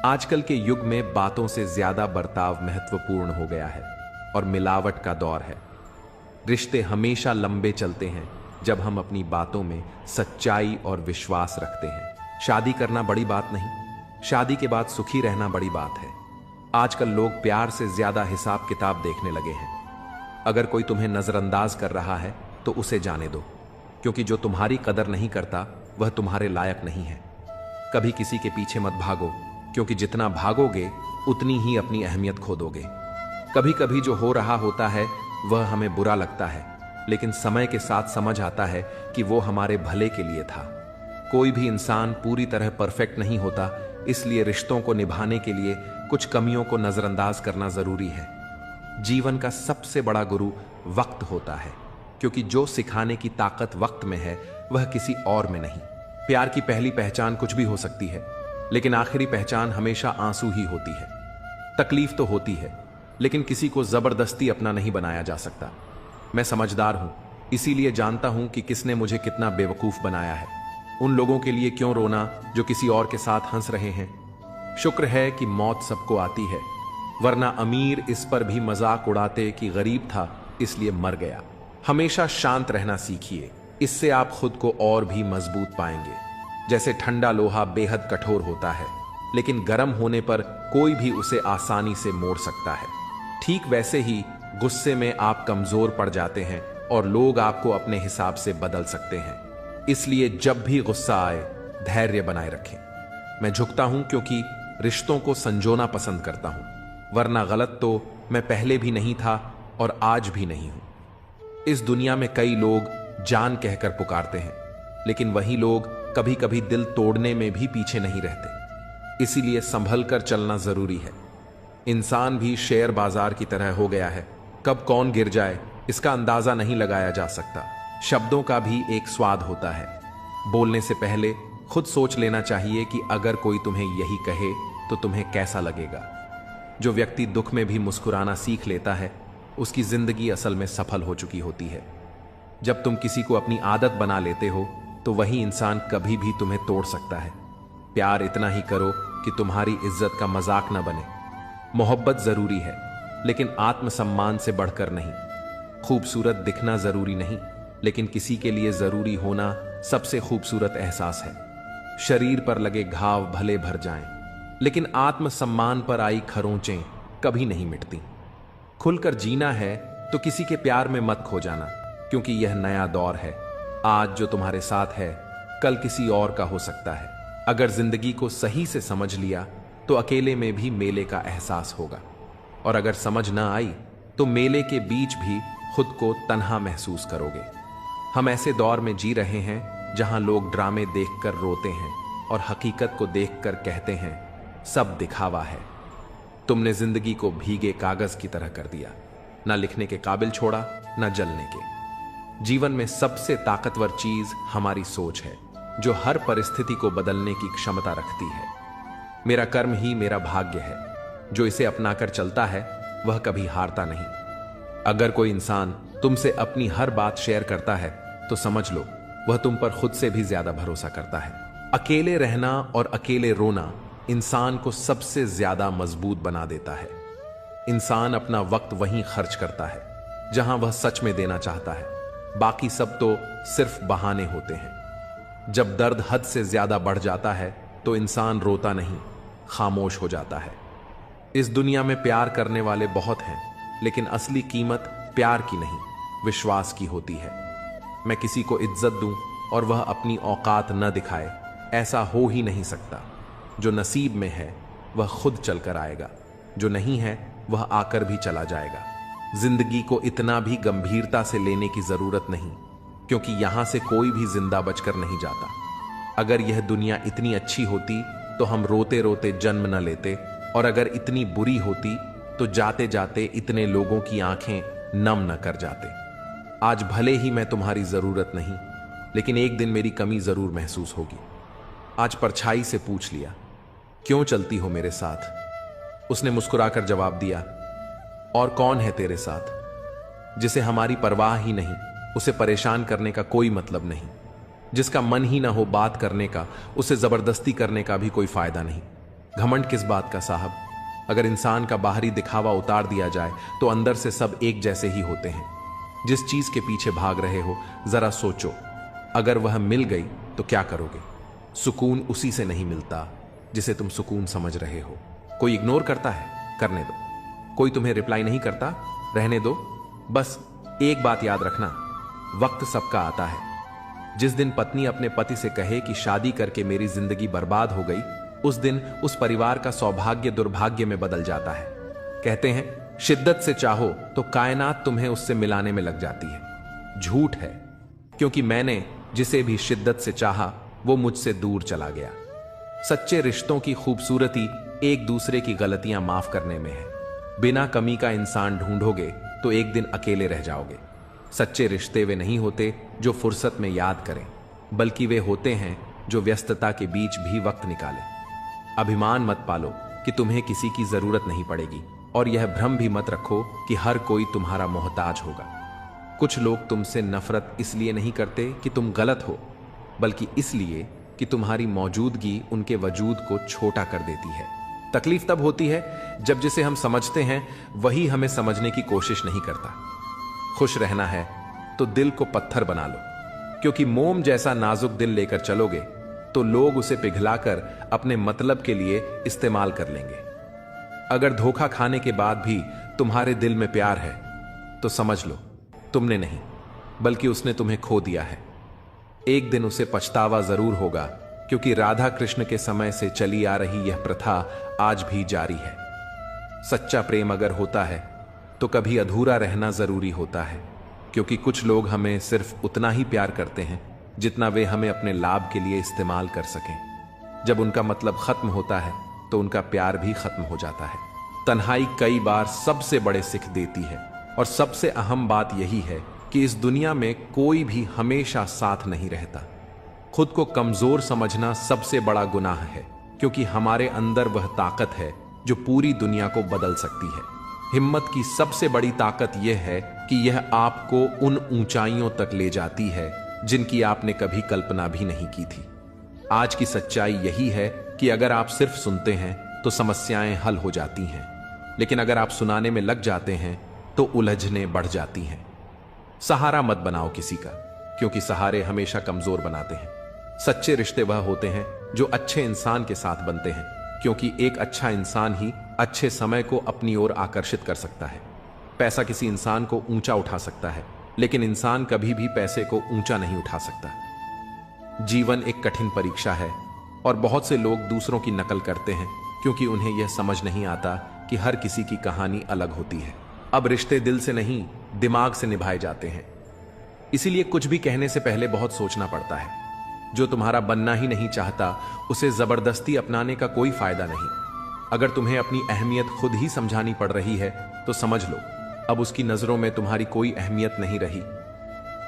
आजकल के युग में बातों से ज्यादा बर्ताव महत्वपूर्ण हो गया है और मिलावट का दौर है। रिश्ते हमेशा लंबे चलते हैं जब हम अपनी बातों में सच्चाई और विश्वास रखते हैं। शादी करना बड़ी बात नहीं, शादी के बाद सुखी रहना बड़ी बात है। आजकल लोग प्यार से ज्यादा हिसाब किताब देखने लगे हैं। अगर कोई तुम्हें नजरअंदाज कर रहा है तो उसे जाने दो, क्योंकि जो तुम्हारी कदर नहीं करता वह तुम्हारे लायक नहीं है। कभी किसी के पीछे मत भागो, क्योंकि जितना भागोगे उतनी ही अपनी अहमियत खो दोगे। कभी कभी जो हो रहा होता है वह हमें बुरा लगता है, लेकिन समय के साथ समझ आता है कि वो हमारे भले के लिए था। कोई भी इंसान पूरी तरह परफेक्ट नहीं होता, इसलिए रिश्तों को निभाने के लिए कुछ कमियों को नजरअंदाज करना जरूरी है। जीवन का सबसे बड़ा गुरु वक्त होता है, क्योंकि जो सिखाने की ताकत वक्त में है वह किसी और में नहीं। प्यार की पहली पहचान कुछ भी हो सकती है, लेकिन आखिरी पहचान हमेशा आंसू ही होती है। तकलीफ तो होती है, लेकिन किसी को जबरदस्ती अपना नहीं बनाया जा सकता। मैं समझदार हूं, इसीलिए जानता हूं कि किसने मुझे कितना बेवकूफ बनाया है। उन लोगों के लिए क्यों रोना जो किसी और के साथ हंस रहे हैं। शुक्र है कि मौत सबको आती है, वरना अमीर इस पर भी मजाक उड़ाते कि गरीब था इसलिए मर गया। हमेशा शांत रहना सीखिए, इससे आप खुद को और भी मजबूत पाएंगे। जैसे ठंडा लोहा बेहद कठोर होता है, लेकिन गर्म होने पर कोई भी उसे आसानी से मोड़ सकता है, ठीक वैसे ही गुस्से में आप कमजोर पड़ जाते हैं और लोग आपको अपने हिसाब से बदल सकते हैं। इसलिए जब भी गुस्सा आए, धैर्य बनाए रखें। मैं झुकता हूं क्योंकि रिश्तों को संजोना पसंद करता हूं, वरना गलत तो मैं पहले भी नहीं था और आज भी नहीं हूं। इस दुनिया में कई लोग जान कहकर पुकारते हैं, लेकिन वही लोग कभी कभी दिल तोड़ने में भी पीछे नहीं रहते। इसीलिए संभल कर चलना जरूरी है। इंसान भी शेयर बाजार की तरह हो गया है, कब कौन गिर जाए इसका अंदाजा नहीं लगाया जा सकता। शब्दों का भी एक स्वाद होता है। बोलने से पहले खुद सोच लेना चाहिए कि अगर कोई तुम्हें यही कहे तो तुम्हें कैसा लगेगा। जो व्यक्ति दुख में भी मुस्कुराना सीख लेता है, उसकी जिंदगी असल में सफल हो चुकी होती है। जब तुम किसी को अपनी आदत बना लेते हो तो वही इंसान कभी भी तुम्हें तोड़ सकता है। प्यार इतना ही करो कि तुम्हारी इज्जत का मजाक न बने। मोहब्बत जरूरी है, लेकिन आत्मसम्मान से बढ़कर नहीं। खूबसूरत दिखना जरूरी नहीं, लेकिन किसी के लिए जरूरी होना सबसे खूबसूरत एहसास है। शरीर पर लगे घाव भले भर जाएं, लेकिन आत्मसम्मान पर आई खरोंचें कभी नहीं मिटती। खुलकर जीना है तो किसी के प्यार में मत खो जाना, क्योंकि यह नया दौर है। आज जो तुम्हारे साथ है, कल किसी और का हो सकता है। अगर जिंदगी को सही से समझ लिया तो अकेले में भी मेले का एहसास होगा, और अगर समझ ना आई तो मेले के बीच भी खुद को तन्हा महसूस करोगे। हम ऐसे दौर में जी रहे हैं जहां लोग ड्रामे देखकर रोते हैं और हकीकत को देखकर कहते हैं सब दिखावा है। तुमने जिंदगी को भीगे कागज की तरह कर दिया, ना लिखने के काबिल छोड़ा, ना जलने के। जीवन में सबसे ताकतवर चीज हमारी सोच है, जो हर परिस्थिति को बदलने की क्षमता रखती है। मेरा कर्म ही मेरा भाग्य है, जो इसे अपनाकर चलता है वह कभी हारता नहीं। अगर कोई इंसान तुमसे अपनी हर बात शेयर करता है तो समझ लो वह तुम पर खुद से भी ज्यादा भरोसा करता है। अकेले रहना और अकेले रोना इंसान को सबसे ज्यादा मजबूत बना देता है। इंसान अपना वक्त वहीं खर्च करता है जहां वह सच में देना चाहता है, बाकी सब तो सिर्फ बहाने होते हैं। जब दर्द हद से ज्यादा बढ़ जाता है तो इंसान रोता नहीं, खामोश हो जाता है। इस दुनिया में प्यार करने वाले बहुत हैं, लेकिन असली कीमत प्यार की नहीं, विश्वास की होती है। मैं किसी को इज्जत दूं और वह अपनी औकात न दिखाए, ऐसा हो ही नहीं सकता। जो नसीब में है वह खुद चलकर आएगा, जो नहीं है वह आकर भी चला जाएगा। जिंदगी को इतना भी गंभीरता से लेने की जरूरत नहीं, क्योंकि यहां से कोई भी जिंदा बचकर नहीं जाता। अगर यह दुनिया इतनी अच्छी होती तो हम रोते रोते जन्म न लेते, और अगर इतनी बुरी होती तो जाते जाते इतने लोगों की आंखें नम न कर जाते। आज भले ही मैं तुम्हारी जरूरत नहीं, लेकिन एक दिन मेरी कमी जरूर महसूस होगी। आज परछाई से पूछ लिया, क्यों चलती हो मेरे साथ? उसने मुस्कुराकर जवाब दिया, और कौन है तेरे साथ? जिसे हमारी परवाह ही नहीं, उसे परेशान करने का कोई मतलब नहीं। जिसका मन ही ना हो बात करने का, उसे जबरदस्ती करने का भी कोई फायदा नहीं। घमंड किस बात का साहब? अगर इंसान का बाहरी दिखावा उतार दिया जाए तो अंदर से सब एक जैसे ही होते हैं। जिस चीज के पीछे भाग रहे हो जरा सोचो, अगर वह मिल गई तो क्या करोगे? सुकून उसी से नहीं मिलता जिसे तुम सुकून समझ रहे हो। कोई इग्नोर करता है, करने दो। कोई तुम्हें रिप्लाई नहीं करता, रहने दो। बस एक बात याद रखना, वक्त सबका आता है। जिस दिन पत्नी अपने पति से कहे कि शादी करके मेरी जिंदगी बर्बाद हो गई, उस दिन उस परिवार का सौभाग्य दुर्भाग्य में बदल जाता है। कहते हैं शिद्दत से चाहो तो कायनात तुम्हें उससे मिलाने में लग जाती है। झूठ है, क्योंकि मैंने जिसे भी शिद्दत से चाहा वो मुझसे दूर चला गया। सच्चे रिश्तों की खूबसूरती एक दूसरे की गलतियां माफ करने में है। बिना कमी का इंसान ढूंढोगे तो एक दिन अकेले रह जाओगे। सच्चे रिश्ते वे नहीं होते जो फुर्सत में याद करें, बल्कि वे होते हैं जो व्यस्तता के बीच भी वक्त निकालें। अभिमान मत पालो कि तुम्हें किसी की जरूरत नहीं पड़ेगी, और यह भ्रम भी मत रखो कि हर कोई तुम्हारा मोहताज होगा। कुछ लोग तुमसे नफरत इसलिए नहीं करते कि तुम गलत हो, बल्कि इसलिए कि तुम्हारी मौजूदगी उनके वजूद को छोटा कर देती है। तकलीफ तब होती है जब जिसे हम समझते हैं वही हमें समझने की कोशिश नहीं करता। खुश रहना है तो दिल को पत्थर बना लो। क्योंकि मोम जैसा नाजुक दिल लेकर चलोगे तो लोग उसे पिघलाकर अपने मतलब के लिए इस्तेमाल कर लेंगे। अगर धोखा खाने के बाद भी तुम्हारे दिल में प्यार है तो समझ लो तुमने नहीं बल्कि उसने तुम्हें खो दिया है। एक दिन उसे पछतावा जरूर होगा, क्योंकि राधा कृष्ण के समय से चली आ रही यह प्रथा आज भी जारी है। सच्चा प्रेम अगर होता है तो कभी अधूरा रहना जरूरी होता है, क्योंकि कुछ लोग हमें सिर्फ उतना ही प्यार करते हैं जितना वे हमें अपने लाभ के लिए इस्तेमाल कर सकें। जब उनका मतलब खत्म होता है तो उनका प्यार भी खत्म हो जाता है। तन्हाई कई बार सबसे बड़े सिख देती है, और सबसे अहम बात यही है कि इस दुनिया में कोई भी हमेशा साथ नहीं रहता। खुद को कमजोर समझना सबसे बड़ा गुनाह है, क्योंकि हमारे अंदर वह ताकत है जो पूरी दुनिया को बदल सकती है। हिम्मत की सबसे बड़ी ताकत यह है कि यह आपको उन ऊंचाइयों तक ले जाती है जिनकी आपने कभी कल्पना भी नहीं की थी। आज की सच्चाई यही है कि अगर आप सिर्फ सुनते हैं तो समस्याएं हल हो जाती हैं, लेकिन अगर आप सुनाने में लग जाते हैं तो उलझनें बढ़ जाती हैं। सहारा मत बनाओ किसी का, क्योंकि सहारे हमेशा कमजोर बनाते हैं। सच्चे रिश्ते वह होते हैं जो अच्छे इंसान के साथ बनते हैं, क्योंकि एक अच्छा इंसान ही अच्छे समय को अपनी ओर आकर्षित कर सकता है। पैसा किसी इंसान को ऊंचा उठा सकता है, लेकिन इंसान कभी भी पैसे को ऊंचा नहीं उठा सकता। जीवन एक कठिन परीक्षा है, और बहुत से लोग दूसरों की नकल करते हैं क्योंकि उन्हें यह समझ नहीं आता कि हर किसी की कहानी अलग होती है। अब रिश्ते दिल से नहीं, दिमाग से निभाए जाते हैं। इसीलिए कुछ भी कहने से पहले बहुत सोचना पड़ता है। जो तुम्हारा बनना ही नहीं चाहता उसे जबरदस्ती अपनाने का कोई फायदा नहीं। अगर तुम्हें अपनी अहमियत खुद ही समझानी पड़ रही है तो समझ लो अब उसकी नजरों में तुम्हारी कोई अहमियत नहीं रही।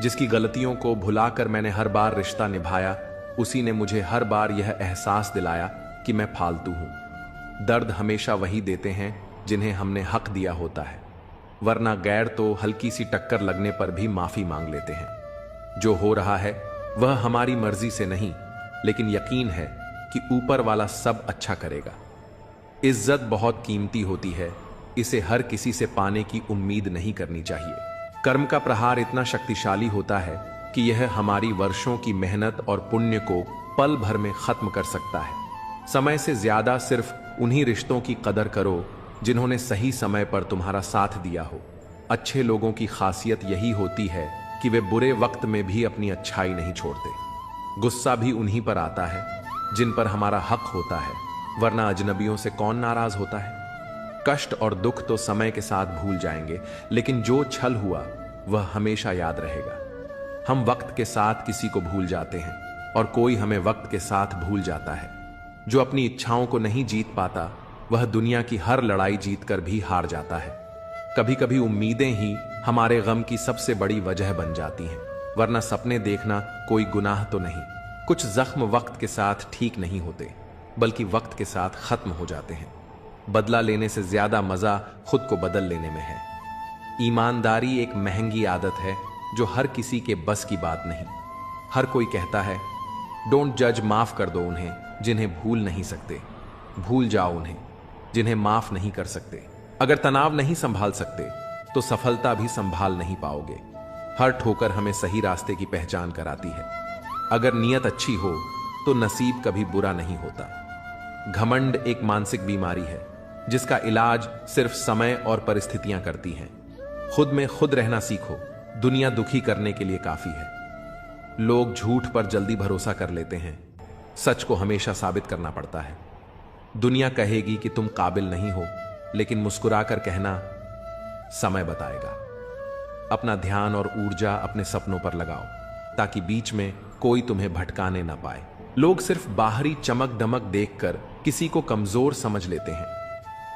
जिसकी गलतियों को भुलाकर मैंने हर बार रिश्ता निभाया, उसी ने मुझे हर बार यह एहसास दिलाया कि मैं फालतू हूं। दर्द हमेशा वही देते हैं जिन्हें हमने हक दिया होता है, वरना गैर तो हल्की सी टक्कर लगने पर भी माफी मांग लेते हैं। जो हो रहा है वह हमारी मर्जी से नहीं, लेकिन यकीन है कि ऊपर वाला सब अच्छा करेगा। इज्जत बहुत कीमती होती है, इसे हर किसी से पाने की उम्मीद नहीं करनी चाहिए। कर्म का प्रहार इतना शक्तिशाली होता है कि यह हमारी वर्षों की मेहनत और पुण्य को पल भर में खत्म कर सकता है। समय से ज्यादा सिर्फ उन्हीं रिश्तों की कदर करो जिन्होंने सही समय पर तुम्हारा साथ दिया हो। अच्छे लोगों की खासियत यही होती है कि वे बुरे वक्त में भी अपनी अच्छाई नहीं छोड़ते। गुस्सा भी उन्हीं पर आता है जिन पर हमारा हक होता है, वरना अजनबियों से कौन नाराज होता है। कष्ट और दुख तो समय के साथ भूल जाएंगे, लेकिन जो छल हुआ वह हमेशा याद रहेगा। हम वक्त के साथ किसी को भूल जाते हैं और कोई हमें वक्त के साथ भूल जाता है। जो अपनी इच्छाओं को नहीं जीत पाता वह दुनिया की हर लड़ाई जीतकर भी हार जाता है। कभी कभी उम्मीदें ही हमारे गम की सबसे बड़ी वजह बन जाती हैं, वरना सपने देखना कोई गुनाह तो नहीं। कुछ जख्म वक्त के साथ ठीक नहीं होते, बल्कि वक्त के साथ खत्म हो जाते हैं। बदला लेने से ज्यादा मजा खुद को बदल लेने में है। ईमानदारी एक महंगी आदत है जो हर किसी के बस की बात नहीं। हर कोई कहता है डोंट जज, माफ कर दो उन्हें जिन्हें भूल नहीं सकते, भूल जाओ उन्हें जिन्हें माफ नहीं कर सकते। अगर तनाव नहीं संभाल सकते तो सफलता भी संभाल नहीं पाओगे। हर ठोकर हमें सही रास्ते की पहचान कराती है। अगर नीयत अच्छी हो तो नसीब कभी बुरा नहीं होता। घमंड एक मानसिक बीमारी है जिसका इलाज सिर्फ समय और परिस्थितियां करती हैं। खुद में खुद रहना सीखो, दुनिया दुखी करने के लिए काफी है। लोग झूठ पर जल्दी भरोसा कर लेते हैं, सच को हमेशा साबित करना पड़ता है। दुनिया कहेगी कि तुम काबिल नहीं हो, लेकिन मुस्कुराकर कहना समय बताएगा। अपना ध्यान और ऊर्जा अपने सपनों पर लगाओ, ताकि बीच में कोई तुम्हें भटकाने ना पाए। लोग सिर्फ बाहरी चमक दमक देखकर किसी को कमजोर समझ लेते हैं।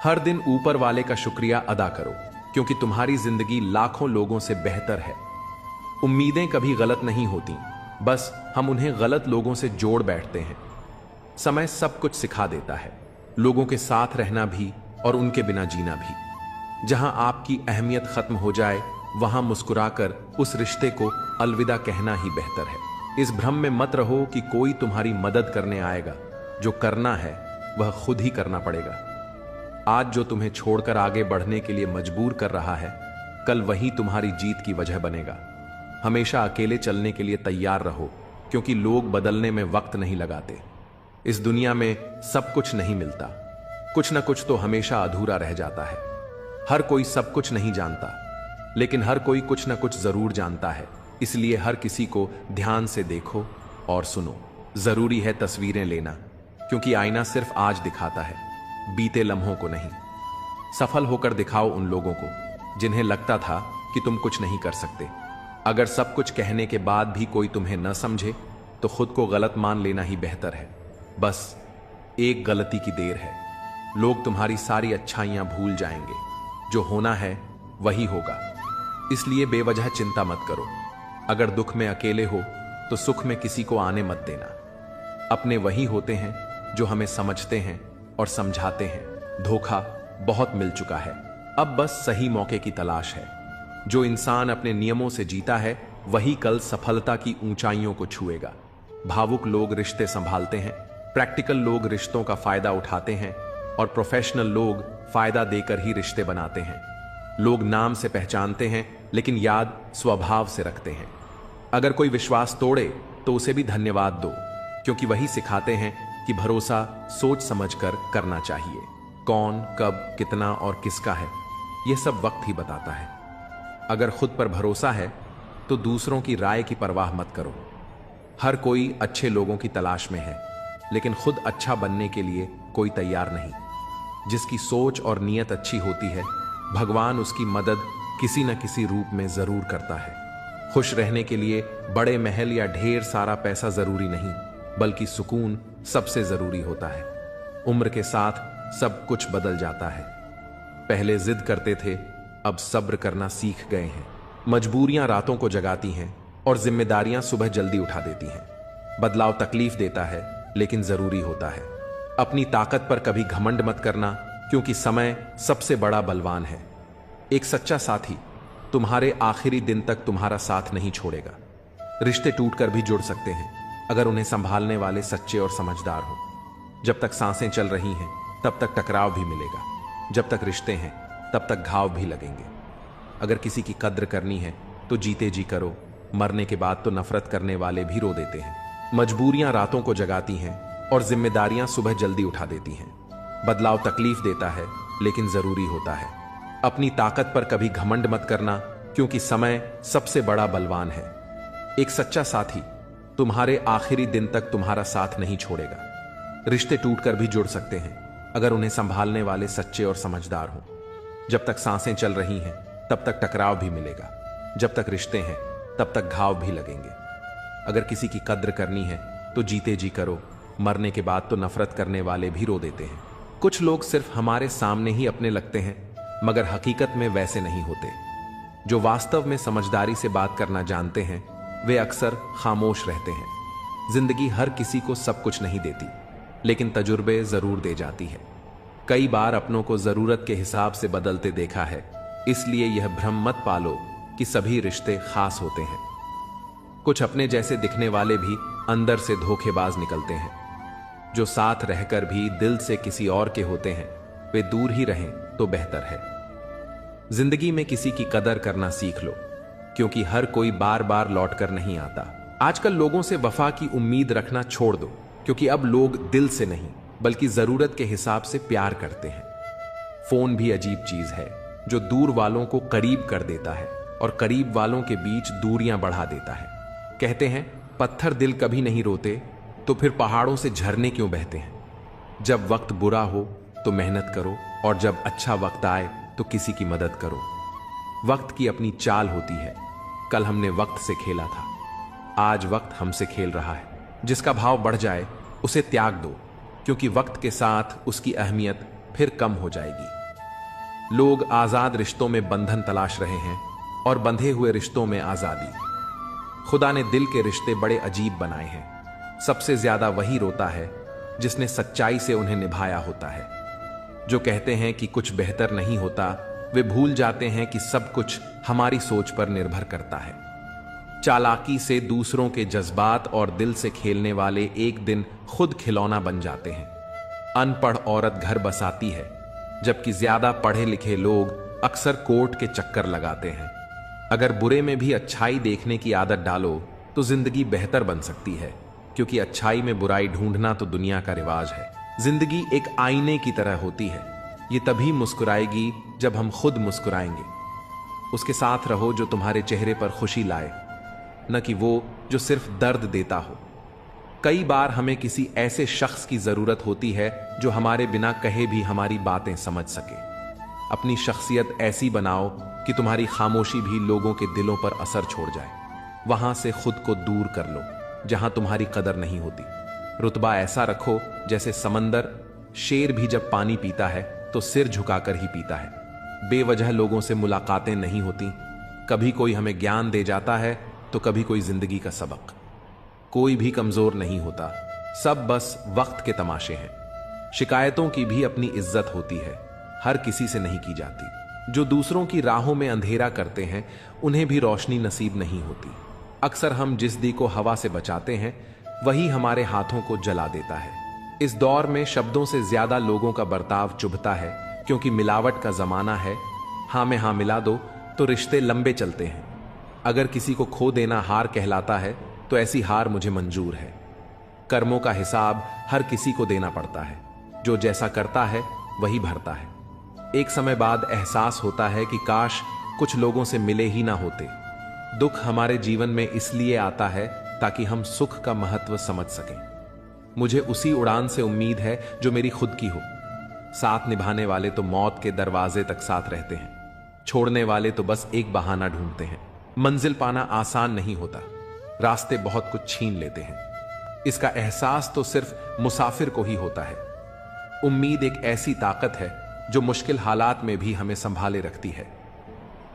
हर दिन ऊपर वाले का शुक्रिया अदा करो, क्योंकि तुम्हारी जिंदगी लाखों लोगों से बेहतर है। उम्मीदें कभी गलत नहीं होती, बस हम उन्हें गलत लोगों से जोड़ बैठते हैं। समय सब कुछ सिखा देता है, लोगों के साथ रहना भी और उनके बिना जीना भी। जहां आपकी अहमियत खत्म हो जाए वहां मुस्कुराकर उस रिश्ते को अलविदा कहना ही बेहतर है। इस भ्रम में मत रहो कि कोई तुम्हारी मदद करने आएगा। जो करना है वह खुद ही करना पड़ेगा। आज जो तुम्हें छोड़कर आगे बढ़ने के लिए मजबूर कर रहा है, कल वही तुम्हारी जीत की वजह बनेगा। हमेशा अकेले चलने के लिए तैयार रहो, क्योंकि लोग बदलने में वक्त नहीं लगाते। इस दुनिया में सब कुछ नहीं मिलता, कुछ न कुछ तो हमेशा अधूरा रह जाता है। हर कोई सब कुछ नहीं जानता, लेकिन हर कोई कुछ न कुछ जरूर जानता है। इसलिए हर किसी को ध्यान से देखो और सुनो। जरूरी है तस्वीरें लेना, क्योंकि आईना सिर्फ आज दिखाता है, बीते लम्हों को नहीं। सफल होकर दिखाओ उन लोगों को जिन्हें लगता था कि तुम कुछ नहीं कर सकते। अगर सब कुछ कहने के बाद भी कोई तुम्हें न समझे तो खुद को गलत मान लेना ही बेहतर है। बस एक गलती की देर है, लोग तुम्हारी सारी अच्छाइयां भूल जाएंगे। जो होना है वही होगा, इसलिए बेवजह चिंता मत करो। अगर दुख में अकेले हो तो सुख में किसी को आने मत देना। अपने वही होते हैं जो हमें समझते हैं और समझाते हैं। धोखा बहुत मिल चुका है, अब बस सही मौके की तलाश है। जो इंसान अपने नियमों से जीता है वही कल सफलता की ऊंचाइयों को छुएगा। भावुक लोग रिश्ते संभालते हैं, प्रैक्टिकल लोग रिश्तों का फायदा उठाते हैं और प्रोफेशनल लोग फायदा देकर ही रिश्ते बनाते हैं। लोग नाम से पहचानते हैं लेकिन याद स्वभाव से रखते हैं। अगर कोई विश्वास तोड़े तो उसे भी धन्यवाद दो, क्योंकि वही सिखाते हैं कि भरोसा सोच समझकर करना चाहिए। कौन, कब, कितना और किसका है, यह सब वक्त ही बताता है। अगर खुद पर भरोसा है तो दूसरों की राय की परवाह मत करो। हर कोई अच्छे लोगों की तलाश में है, लेकिन खुद अच्छा बनने के लिए कोई तैयार नहीं। जिसकी सोच और नीयत अच्छी होती है, भगवान उसकी मदद किसी न किसी रूप में जरूर करता है। खुश रहने के लिए बड़े महल या ढेर सारा पैसा जरूरी नहीं, बल्कि सुकून सबसे जरूरी होता है। उम्र के साथ सब कुछ बदल जाता है। पहले जिद करते थे, अब सब्र करना सीख गए हैं। मजबूरियां रातों को जगाती हैं और जिम्मेदारियां सुबह जल्दी उठा देती हैं। बदलाव तकलीफ देता है, लेकिन जरूरी होता है। अपनी ताकत पर कभी घमंड मत करना, क्योंकि समय सबसे बड़ा बलवान है। एक सच्चा साथी तुम्हारे आखिरी दिन तक तुम्हारा साथ नहीं छोड़ेगा। रिश्ते टूटकर भी जुड़ सकते हैं, अगर उन्हें संभालने वाले सच्चे और समझदार हो। जब तक सांसें चल रही हैं तब तक टकराव भी मिलेगा, जब तक रिश्ते हैं तब तक घाव भी लगेंगे। अगर किसी की कद्र करनी है तो जीते जी करो, मरने के बाद तो नफरत करने वाले भी रो देते हैं। मजबूरियां रातों को जगाती हैं और जिम्मेदारियां सुबह जल्दी उठा देती हैं। बदलाव तकलीफ देता है, लेकिन जरूरी होता है। अपनी ताकत पर कभी घमंड मत करना, क्योंकि समय सबसे बड़ा बलवान है। एक सच्चा साथी तुम्हारे आखिरी दिन तक तुम्हारा साथ नहीं छोड़ेगा। रिश्ते टूटकर भी जुड़ सकते हैं, अगर उन्हें संभालने वाले सच्चे और समझदार हों। जब तक सांसें चल रही हैं तब तक टकराव भी मिलेगा, जब तक रिश्ते हैं तब तक घाव भी लगेंगे। अगर किसी की कद्र करनी है तो जीते जी करो, मरने के बाद तो नफरत करने वाले भी रो देते हैं। कुछ लोग सिर्फ हमारे सामने ही अपने लगते हैं, मगर हकीकत में वैसे नहीं होते। जो वास्तव में समझदारी से बात करना जानते हैं वे अक्सर खामोश रहते हैं। जिंदगी हर किसी को सब कुछ नहीं देती, लेकिन तजुर्बे जरूर दे जाती है। कई बार अपनों को जरूरत के हिसाब से बदलते देखा है, इसलिए यह भ्रम मत पालो कि सभी रिश्ते खास होते हैं। कुछ अपने जैसे दिखने वाले भी अंदर से धोखेबाज निकलते हैं। जो साथ रहकर भी दिल से किसी और के होते हैं वे दूर ही रहें तो बेहतर है। जिंदगी में किसी की कदर करना सीख लो, क्योंकि हर कोई बार बार लौट कर नहीं आता। आजकल लोगों से वफा की उम्मीद रखना छोड़ दो, क्योंकि अब लोग दिल से नहीं बल्कि जरूरत के हिसाब से प्यार करते हैं। फोन भी अजीब चीज है, जो दूर वालों को करीब कर देता है और करीब वालों के बीच दूरियां बढ़ा देता है। कहते हैं पत्थर दिल कभी नहीं रोते, तो फिर पहाड़ों से झरने क्यों बहते हैं। जब वक्त बुरा हो तो मेहनत करो, और जब अच्छा वक्त आए तो किसी की मदद करो। वक्त की अपनी चाल होती है। कल हमने वक्त से खेला था, आज वक्त हमसे खेल रहा है। जिसका भाव बढ़ जाए उसे त्याग दो, क्योंकि वक्त के साथ उसकी अहमियत फिर कम हो जाएगी। लोग आजाद रिश्तों में बंधन तलाश रहे हैं और बंधे हुए रिश्तों में आजादी। खुदा ने दिल के रिश्ते बड़े अजीब बनाए हैं। सबसे ज्यादा वही रोता है जिसने सच्चाई से उन्हें निभाया होता है। जो कहते हैं कि कुछ बेहतर नहीं होता, वे भूल जाते हैं कि सब कुछ हमारी सोच पर निर्भर करता है। चालाकी से दूसरों के जज्बात और दिल से खेलने वाले एक दिन खुद खिलौना बन जाते हैं। अनपढ़ औरत घर बसाती है, जबकि ज्यादा पढ़े लिखे लोग अक्सर कोर्ट के चक्कर लगाते हैं। अगर बुरे में भी अच्छाई देखने की आदत डालो तो जिंदगी बेहतर बन सकती है, क्योंकि अच्छाई में बुराई ढूंढना तो दुनिया का रिवाज है। जिंदगी एक आईने की तरह होती है, ये तभी मुस्कुराएगी जब हम खुद मुस्कुराएंगे। उसके साथ रहो जो तुम्हारे चेहरे पर खुशी लाए, न कि वो जो सिर्फ दर्द देता हो। कई बार हमें किसी ऐसे शख्स की जरूरत होती है जो हमारे बिना कहे भी हमारी बातें समझ सके। अपनी शख्सियत ऐसी बनाओ कि तुम्हारी खामोशी भी लोगों के दिलों पर असर छोड़ जाए। वहां से खुद को दूर कर लो जहां तुम्हारी कदर नहीं होती। रुतबा ऐसा रखो जैसे समंदर, शेर भी जब पानी पीता है तो सिर झुकाकर ही पीता है। बेवजह लोगों से मुलाकातें नहीं होती, कभी कोई हमें ज्ञान दे जाता है तो कभी कोई जिंदगी का सबक। कोई भी कमजोर नहीं होता, सब बस वक्त के तमाशे हैं। शिकायतों की भी अपनी इज्जत होती है, हर किसी से नहीं की जाती। जो दूसरों की राहों में अंधेरा करते हैं उन्हें भी रोशनी नसीब नहीं होती। अक्सर हम जिस दी को हवा से बचाते हैं वही हमारे हाथों को जला देता है। इस दौर में शब्दों से ज्यादा लोगों का बर्ताव चुभता है, क्योंकि मिलावट का जमाना है। हाँ में हाँ मिला दो तो रिश्ते लंबे चलते हैं। अगर किसी को खो देना हार कहलाता है तो ऐसी हार मुझे मंजूर है। कर्मों का हिसाब हर किसी को देना पड़ता है, जो जैसा करता है वही भरता है। एक समय बाद एहसास होता है कि काश कुछ लोगों से मिले ही ना होते। दुख हमारे जीवन में इसलिए आता है ताकि हम सुख का महत्व समझ सकें। मुझे उसी उड़ान से उम्मीद है जो मेरी खुद की हो। साथ निभाने वाले तो मौत के दरवाजे तक साथ रहते हैं, छोड़ने वाले तो बस एक बहाना ढूंढते हैं। मंजिल पाना आसान नहीं होता, रास्ते बहुत कुछ छीन लेते हैं। इसका एहसास तो सिर्फ मुसाफिर को ही होता है। उम्मीद एक ऐसी ताकत है जो मुश्किल हालात में भी हमें संभाले रखती है।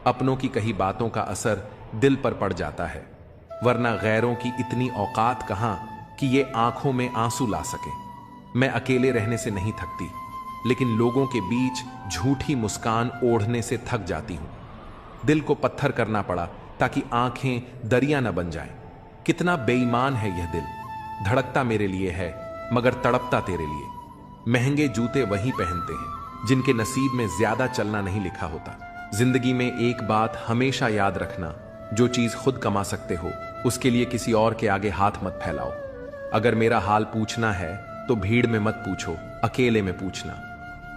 अपनों की कही बातों का असर दिल पर पड़ जाता है, वरना गैरों की इतनी औकात कहां कि ये आंखों में आंसू ला सके। मैं अकेले रहने से नहीं थकती, लेकिन लोगों के बीच झूठी मुस्कान ओढ़ने से थक जाती हूं। दिल को पत्थर करना पड़ा ताकि आंखें दरिया न बन जाएं। कितना बेईमान है यह दिल, धड़कता मेरे लिए है मगर तड़पता तेरे लिए। महंगे जूते वही पहनते हैं जिनके नसीब में ज्यादा चलना नहीं लिखा होता। जिंदगी में एक बात हमेशा याद रखना, जो चीज खुद कमा सकते हो उसके लिए किसी और के आगे हाथ मत फैलाओ। अगर मेरा हाल पूछना है तो भीड़ में मत पूछो, अकेले में पूछना।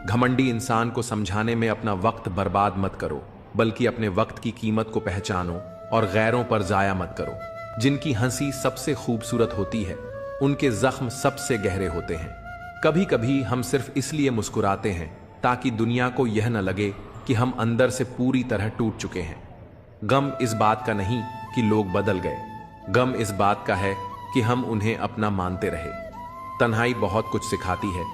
घमंडी इंसान को समझाने में अपना वक्त बर्बाद मत करो, बल्कि अपने वक्त की कीमत को पहचानो और गैरों पर जाया मत करो। जिनकी हंसी सबसे खूबसूरत होती है उनके जख्म सबसे गहरे होते हैं। कभी कभी हम सिर्फ इसलिए मुस्कुराते हैं ताकि दुनिया को यह न लगे कि हम अंदर से पूरी तरह टूट चुके हैं। गम इस बात का नहीं कि लोग बदल गए, गम इस बात का है कि हम उन्हें अपना मानते रहे। तन्हाई बहुत कुछ सिखाती है,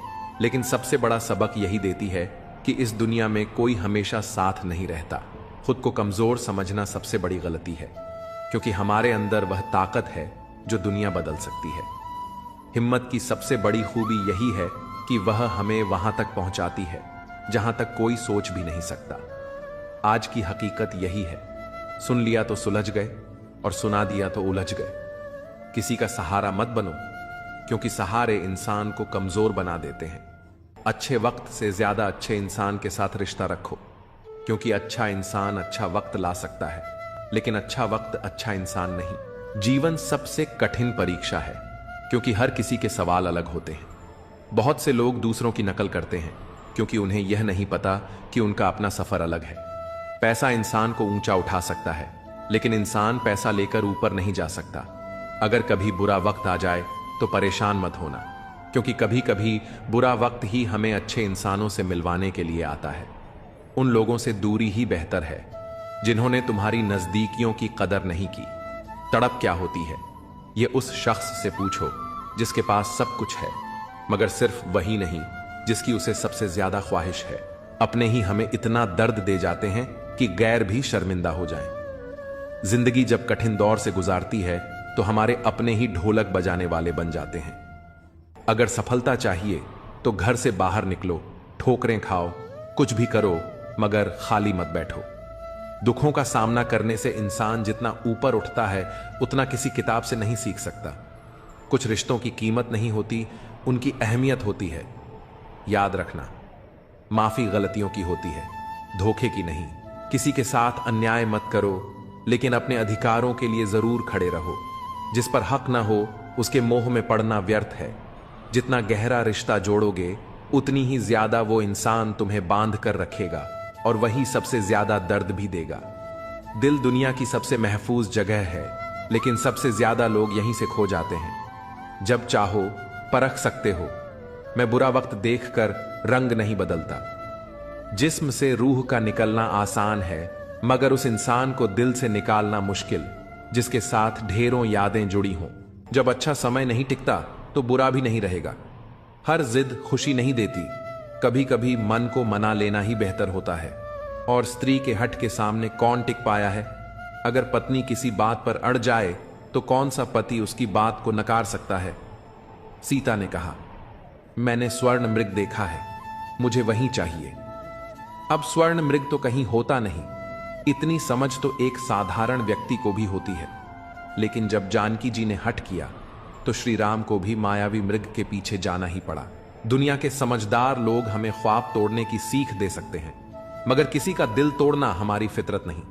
लेकिन सबसे बड़ा सबक यही देती है कि इस दुनिया में कोई हमेशा साथ नहीं रहता। खुद को कमजोर समझना सबसे बड़ी गलती है, क्योंकि हमारे अंदर वह ताकत है जो दुनिया बदल सकती है। हिम्मत की सबसे बड़ी खूबी यही है कि वह हमें वहां तक पहुंचाती है जहां तक कोई सोच भी नहीं सकता। आज की हकीकत यही है, सुन लिया तो सुलझ गए और सुना दिया तो उलझ गए। किसी का सहारा मत बनो, क्योंकि सहारे इंसान को कमजोर बना देते हैं। अच्छे वक्त से ज्यादा अच्छे इंसान के साथ रिश्ता रखो, क्योंकि अच्छा इंसान अच्छा वक्त ला सकता है, लेकिन अच्छा वक्त अच्छा इंसान नहीं। जीवन सबसे कठिन परीक्षा है, क्योंकि हर किसी के सवाल अलग होते हैं। बहुत से लोग दूसरों की नकल करते हैं, क्योंकि उन्हें यह नहीं पता कि उनका अपना सफर अलग है। पैसा इंसान को ऊंचा उठा सकता है, लेकिन इंसान पैसा लेकर ऊपर नहीं जा सकता। अगर कभी बुरा वक्त आ जाए तो परेशान मत होना, क्योंकि कभी कभी बुरा वक्त ही हमें अच्छे इंसानों से मिलवाने के लिए आता है। उन लोगों से दूरी ही बेहतर है जिन्होंने तुम्हारी नजदीकियों की कदर नहीं की। तड़प क्या होती है ये उस शख्स से पूछो जिसके पास सब कुछ है, मगर सिर्फ वही नहीं जिसकी उसे सबसे ज्यादा ख्वाहिश है। अपने ही हमें इतना दर्द दे जाते हैं कि गैर भी शर्मिंदा हो जाएं। जिंदगी जब कठिन दौर से गुजारती है तो हमारे अपने ही ढोलक बजाने वाले बन जाते हैं। अगर सफलता चाहिए तो घर से बाहर निकलो, ठोकरें खाओ, कुछ भी करो, मगर खाली मत बैठो। दुखों का सामना करने से इंसान जितना ऊपर उठता है उतना किसी किताब से नहीं सीख सकता। कुछ रिश्तों की कीमत नहीं होती, उनकी अहमियत होती है। याद रखना, माफी गलतियों की होती है, धोखे की नहीं। किसी के साथ अन्याय मत करो, लेकिन अपने अधिकारों के लिए जरूर खड़े रहो। जिस पर हक ना हो उसके मोह में पड़ना व्यर्थ है। जितना गहरा रिश्ता जोड़ोगे उतनी ही ज्यादा वो इंसान तुम्हें बांध कर रखेगा और वही सबसे ज्यादा दर्द भी देगा। दिल दुनिया की सबसे महफूज जगह है, लेकिन सबसे ज्यादा लोग यहीं से खो जाते हैं। जब चाहो परख सकते हो। मैं बुरा वक्त देखकर रंग नहीं बदलता। जिस्म से रूह का निकलना आसान है, मगर उस इंसान को दिल से निकालना मुश्किल जिसके साथ ढेरों यादें जुड़ी हों। जब अच्छा समय नहीं टिकता तो बुरा भी नहीं रहेगा। हर जिद खुशी नहीं देती, कभी कभी मन को मना लेना ही बेहतर होता है। और स्त्री के हट के सामने कौन टिक पाया है? अगर पत्नी किसी बात पर अड़ जाए तो कौन सा पति उसकी बात को नकार सकता है? सीता ने कहा, मैंने स्वर्ण मृग देखा है, मुझे वही चाहिए। अब स्वर्ण मृग तो कहीं होता नहीं। इतनी समझ तो एक साधारण व्यक्ति को भी होती है। लेकिन जब जानकी जी ने हट किया तो श्री राम को भी मायावी मृग के पीछे जाना ही पड़ा। दुनिया के समझदार लोग हमें ख्वाब तोड़ने की सीख दे सकते हैं, मगर किसी का दिल तोड़ना हमारी फितरत नहीं।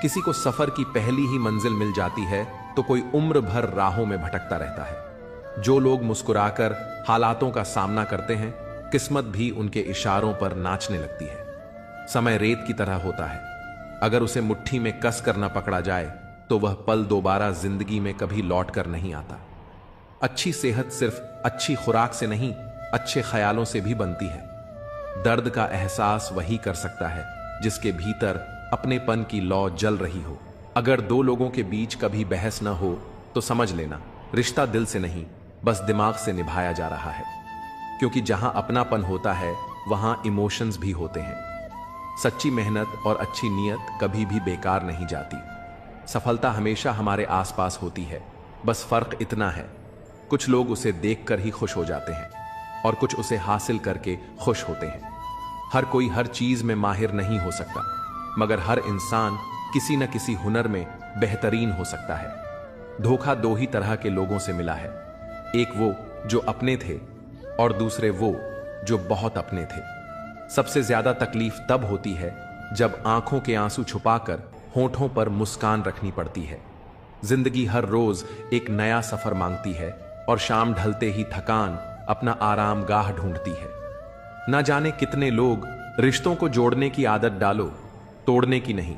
किसी को सफर की पहली ही मंजिल मिल जाती है तो कोई उम्र भर राहों में भटकता रहता है। जो लोग मुस्कुराकर हालातों का सामना करते हैं, किस्मत भी उनके इशारों पर नाचने लगती है। समय रेत की तरह होता है, अगर उसे मुट्ठी में कस कर न पकड़ा जाए तो वह पल दोबारा जिंदगी में कभी लौट कर नहीं आता। अच्छी सेहत सिर्फ अच्छी खुराक से नहीं, अच्छे ख्यालों से भी बनती है। दर्द का एहसास वही कर सकता है जिसके भीतर अपनेपन की लौ जल रही हो। अगर दो लोगों के बीच कभी बहस न हो तो समझ लेना रिश्ता दिल से नहीं, बस दिमाग से निभाया जा रहा है। क्योंकि जहां अपनापन होता है वहां इमोशंस भी होते हैं। सच्ची मेहनत और अच्छी नियत कभी भी बेकार नहीं जाती। सफलता हमेशा हमारे आसपास होती है, बस फर्क इतना है, कुछ लोग उसे देखकर ही खुश हो जाते हैं और कुछ उसे हासिल करके खुश होते हैं। हर कोई हर चीज में माहिर नहीं हो सकता, मगर हर इंसान किसी न किसी हुनर में बेहतरीन हो सकता है। धोखा दो ही तरह के लोगों से मिला है, एक वो जो अपने थे और दूसरे वो जो बहुत अपने थे। सबसे ज्यादा तकलीफ तब होती है जब आंखों के आंसू छुपाकर होठों पर मुस्कान रखनी पड़ती है। जिंदगी हर रोज एक नया सफर मांगती है और शाम ढलते ही थकान अपना आराम गाह ढूंढती है। ना जाने कितने लोग रिश्तों को जोड़ने की आदत डालो, तोड़ने की नहीं।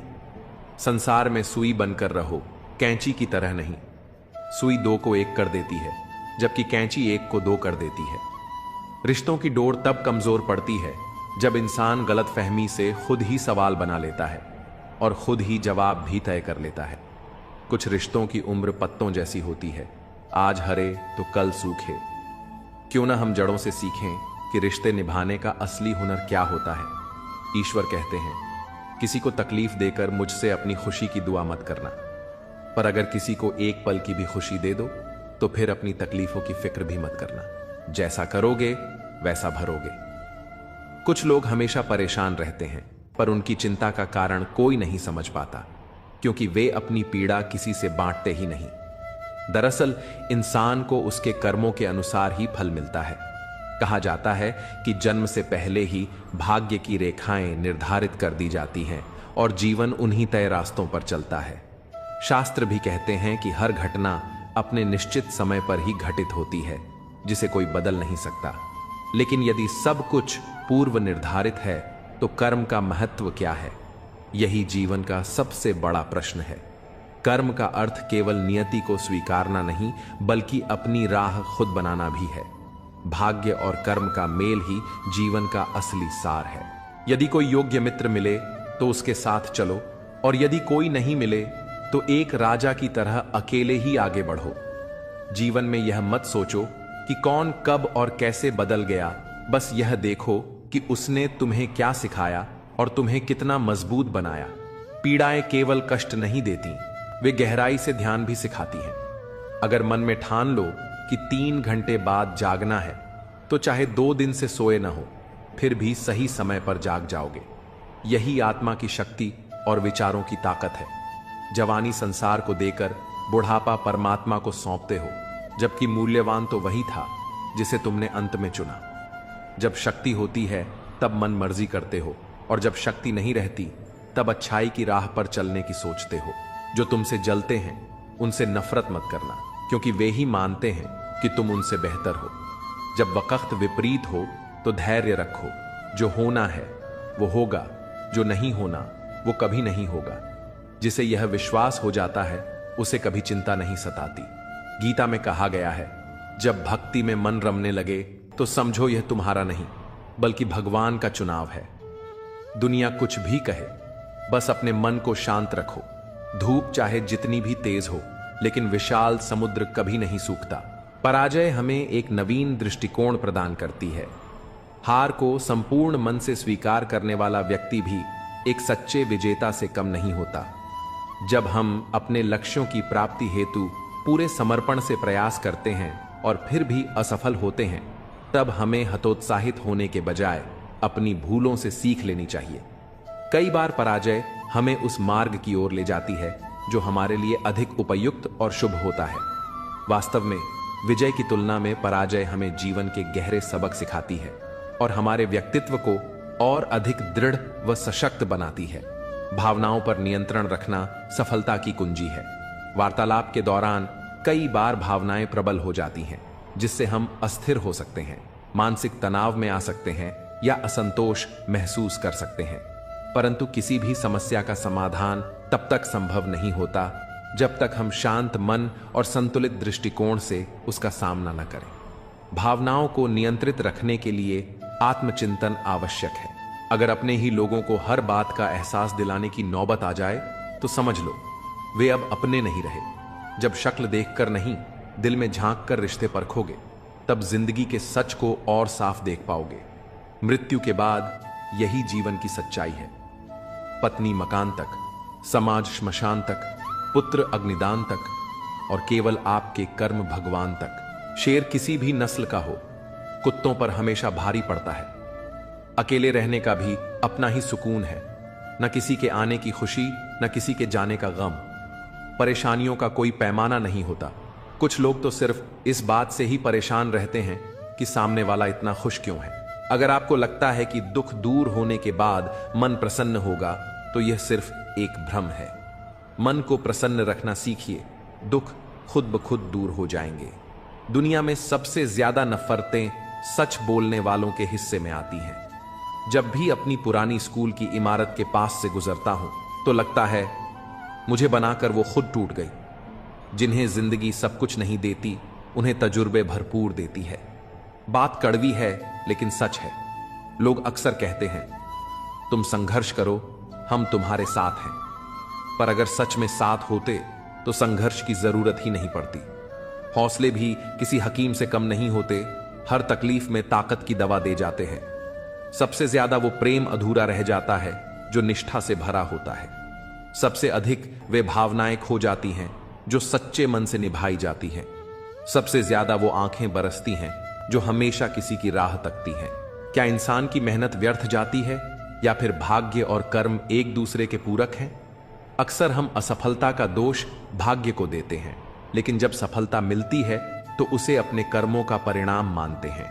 संसार में सुई बनकर रहो, कैंची की तरह नहीं। सुई दो को एक कर देती है, जबकि कैंची एक को दो कर देती है। रिश्तों की डोर तब कमजोर पड़ती है जब इंसान गलतफहमी से खुद ही सवाल बना लेता है और खुद ही जवाब भी तय कर लेता है। कुछ रिश्तों की उम्र पत्तों जैसी होती है, आज हरे तो कल सूखे। क्यों ना हम जड़ों से सीखें कि रिश्ते निभाने का असली हुनर क्या होता है। ईश्वर कहते हैं, किसी को तकलीफ देकर मुझसे अपनी खुशी की दुआ मत करना, पर अगर किसी को एक पल की भी खुशी दे दो तो फिर अपनी तकलीफों की फिक्र भी मत करना। जैसा करोगे वैसा भरोगे। कुछ लोग हमेशा परेशान रहते हैं, पर उनकी चिंता का कारण कोई नहीं समझ पाता, क्योंकि वे अपनी पीड़ा किसी से बांटते ही नहीं। दरअसल इंसान को उसके कर्मों के अनुसार ही फल मिलता है। कहा जाता है कि जन्म से पहले ही भाग्य की रेखाएं निर्धारित कर दी जाती हैं और जीवन उन्हीं तय रास्तों पर चलता है। शास्त्र भी कहते हैं कि हर घटना अपने निश्चित समय पर ही घटित होती है, जिसे कोई बदल नहीं सकता। लेकिन यदि सब कुछ पूर्व निर्धारित है तो कर्म का महत्व क्या है? यही जीवन का सबसे बड़ा प्रश्न है। कर्म का अर्थ केवल नियति को स्वीकारना नहीं, बल्कि अपनी राह खुद बनाना भी है। भाग्य और कर्म का मेल ही जीवन का असली सार है। यदि कोई योग्य मित्र मिले तो उसके साथ चलो, और यदि कोई नहीं मिले तो एक राजा की तरह अकेले ही आगे बढ़ो। जीवन में यह मत सोचो कि कौन कब और कैसे बदल गया, बस यह देखो कि उसने तुम्हें क्या सिखाया और तुम्हें कितना मजबूत बनाया। पीड़ाएं केवल कष्ट नहीं देती, वे गहराई से ध्यान भी सिखाती हैं। अगर मन में ठान लो कि 3 घंटे बाद जागना है, तो चाहे 2 दिन से सोए ना हो, फिर भी सही समय पर जाग जाओगे। यही आत्मा की शक्ति और विचारों की ताकत है। जवानी संसार को देकर बुढ़ापा परमात्मा को सौंपते हो, जबकि मूल्यवान तो वही था जिसे तुमने अंत में चुना। जब शक्ति होती है तब मन मर्जी करते हो, और जब शक्ति नहीं रहती तब अच्छाई की राह पर चलने की सोचते हो। जो तुमसे जलते हैं उनसे नफरत मत करना, क्योंकि वे ही मानते हैं कि तुम उनसे बेहतर हो। जब वक्त विपरीत हो तो धैर्य रखो। जो होना है वो होगा, जो नहीं होना वो कभी नहीं होगा। जिसे यह विश्वास हो जाता है उसे कभी चिंता नहीं सताती। गीता में कहा गया है, जब भक्ति में मन रमने लगे तो समझो यह तुम्हारा नहीं बल्कि भगवान का चुनाव है। दुनिया कुछ भी कहे, बस अपने मन को शांत रखो। धूप चाहे जितनी भी तेज हो, लेकिन विशाल समुद्र कभी नहीं सूखता। पराजय हमें एक नवीन दृष्टिकोण प्रदान करती है। हार को संपूर्ण मन से स्वीकार करने वाला व्यक्ति भी एक सच्चे विजेता से कम नहीं होता। जब हम अपने लक्ष्यों की प्राप्ति हेतु पूरे समर्पण से प्रयास करते हैं और फिर भी असफल होते हैं, तब हमें हतोत्साहित होने के बजाय अपनी भूलों से सीख लेनी चाहिए। कई बार पराजय हमें उस मार्ग की ओर ले जाती है जो हमारे लिए अधिक उपयुक्त और शुभ होता है। वास्तव में विजय की तुलना में पराजय हमें जीवन के गहरे सबक सिखाती है और हमारे व्यक्तित्व को और अधिक दृढ़ व सशक्त बनाती है। भावनाओं पर नियंत्रण रखना सफलता की कुंजी है। वार्तालाप के दौरान कई बार भावनाएं प्रबल हो जाती हैं, जिससे हम अस्थिर हो सकते हैं, मानसिक तनाव में आ सकते हैं या असंतोष महसूस कर सकते हैं। परंतु किसी भी समस्या का समाधान तब तक संभव नहीं होता जब तक हम शांत मन और संतुलित दृष्टिकोण से उसका सामना न करें। भावनाओं को नियंत्रित रखने के लिए आत्मचिंतन आवश्यक है। अगर अपने ही लोगों को हर बात का एहसास दिलाने की नौबत आ जाए तो समझ लो वे अब अपने नहीं रहे। जब शक्ल देखकर नहीं, दिल में झांक कर रिश्ते परखोगे, तब जिंदगी के सच को और साफ देख पाओगे। मृत्यु के बाद यही जीवन की सच्चाई है। पत्नी मकान तक, समाज श्मशान तक, पुत्र अग्निदान तक और केवल आपके कर्म भगवान तक। शेर किसी भी नस्ल का हो, कुत्तों पर हमेशा भारी पड़ता है। अकेले रहने का भी अपना ही सुकून है। न किसी के आने की खुशी, न किसी के जाने का गम। परेशानियों का कोई पैमाना नहीं होता। कुछ लोग तो सिर्फ इस बात से ही परेशान रहते हैं कि सामने वाला इतना खुश क्यों है। अगर आपको लगता है कि दुख दूर होने के बाद मन प्रसन्न होगा, तो यह सिर्फ एक भ्रम है। मन को प्रसन्न रखना सीखिए, दुख खुद ब खुद दूर हो जाएंगे। दुनिया में सबसे ज्यादा नफरतें सच बोलने वालों के हिस्से में आती हैं। जब भी अपनी पुरानी स्कूल की इमारत के पास से गुजरता हूं तो लगता है मुझे बनाकर वो खुद टूट गई। जिन्हें जिंदगी सब कुछ नहीं देती, उन्हें तजुर्बे भरपूर देती है। बात कड़वी है लेकिन सच है। लोग अक्सर कहते हैं, तुम संघर्ष करो, हम तुम्हारे साथ हैं। पर अगर सच में साथ होते तो संघर्ष की जरूरत ही नहीं पड़ती। हौसले भी किसी हकीम से कम नहीं होते, हर तकलीफ में ताकत की दवा दे जाते हैं। सबसे ज्यादा वो प्रेम अधूरा रह जाता है जो निष्ठा से भरा होता है। सबसे अधिक वे भावनाएं खो जाती हैं जो सच्चे मन से निभाई जाती हैं। सबसे ज्यादा वो आंखें बरसती हैं जो हमेशा किसी की राह तकती हैं। क्या इंसान की मेहनत व्यर्थ जाती है या फिर भाग्य और कर्म एक दूसरे के पूरक हैं? अक्सर हम असफलता का दोष भाग्य को देते हैं, लेकिन जब सफलता मिलती है तो उसे अपने कर्मों का परिणाम मानते हैं।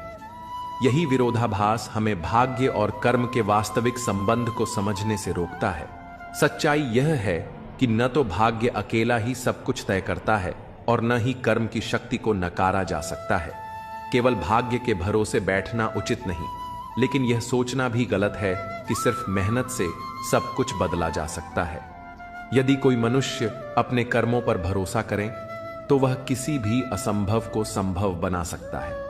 यही विरोधाभास हमें भाग्य और कर्म के वास्तविक संबंध को समझने से रोकता है। सच्चाई यह है कि न तो भाग्य अकेला ही सब कुछ तय करता है और न ही कर्म की शक्ति को नकारा जा सकता है। केवल भाग्य के भरोसे बैठना उचित नहीं, लेकिन यह सोचना भी गलत है कि सिर्फ मेहनत से सब कुछ बदला जा सकता है। यदि कोई मनुष्य अपने कर्मों पर भरोसा करे तो वह किसी भी असंभव को संभव बना सकता है।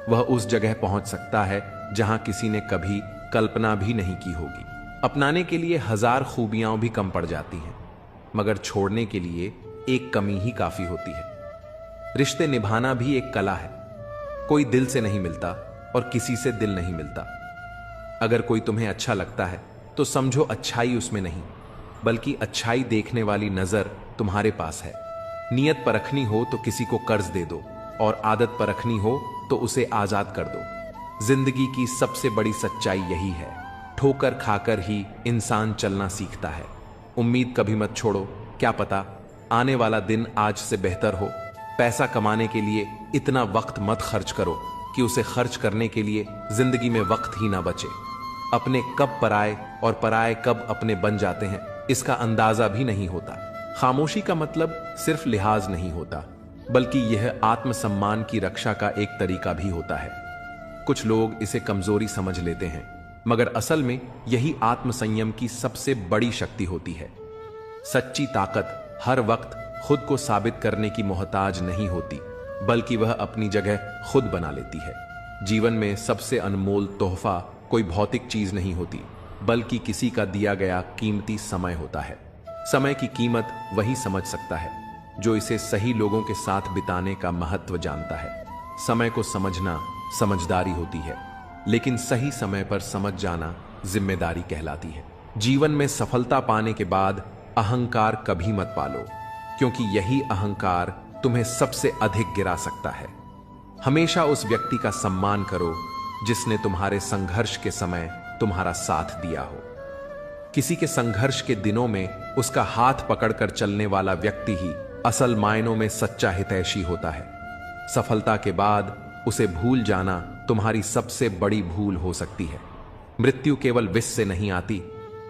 वह उस जगह पहुंच सकता है जहां किसी ने कभी कल्पना भी नहीं की होगी। अपनाने के लिए हजार खूबियां भी कम पड़ जाती हैं, मगर छोड़ने के लिए एक कमी ही काफी होती है। रिश्ते निभाना भी एक कला है। कोई दिल से नहीं मिलता और किसी से दिल नहीं मिलता। अगर कोई तुम्हें अच्छा लगता है तो समझो अच्छाई उसमें नहीं, बल्कि अच्छाई देखने वाली नजर तुम्हारे पास है। नियत परखनी हो तो किसी को कर्ज दे दो और आदत परखनी हो तो उसे आजाद कर दो। जिंदगी की सबसे बड़ी सच्चाई यही है। ठोकर खाकर ही इंसान चलना सीखता है। उम्मीद कभी मत छोड़ो, क्या पता आने वाला दिन आज से बेहतर हो। पैसा कमाने के लिए इतना वक्त मत खर्च करो कि उसे खर्च करने के लिए जिंदगी में वक्त ही ना बचे। अपने कब पराए और पराए कब अपने बन जाते हैं, इसका अंदाजा भी नहीं होता। खामोशी का मतलब सिर्फ लिहाज नहीं होता, बल्कि यह आत्मसम्मान की रक्षा का एक तरीका भी होता है। कुछ लोग इसे कमजोरी समझ लेते हैं, मगर असल में यही आत्मसंयम की सबसे बड़ी शक्ति होती है। सच्ची ताकत हर वक्त खुद को साबित करने की मोहताज नहीं होती, बल्कि वह अपनी जगह खुद बना लेती है। जीवन में सबसे अनमोल तोहफा कोई भौतिक चीज नहीं होती, बल्कि किसी का दिया गया कीमती समय होता है। समय की कीमत वही समझ सकता है जो इसे सही लोगों के साथ बिताने का महत्व जानता है। समय को समझना समझदारी होती है, लेकिन सही समय पर समझ जाना जिम्मेदारी कहलाती है। जीवन में सफलता पाने के बाद अहंकार कभी मत पालो, क्योंकि यही अहंकार तुम्हें सबसे अधिक गिरा सकता है। हमेशा उस व्यक्ति का सम्मान करो जिसने तुम्हारे संघर्ष के समय तुम्हारा साथ दिया हो। किसी के संघर्ष के दिनों में उसका हाथ पकड़कर चलने वाला व्यक्ति ही असल मायनों में सच्चा हितैषी होता है। सफलता के बाद उसे भूल जाना तुम्हारी सबसे बड़ी भूल हो सकती है। मृत्यु केवल विष से नहीं आती,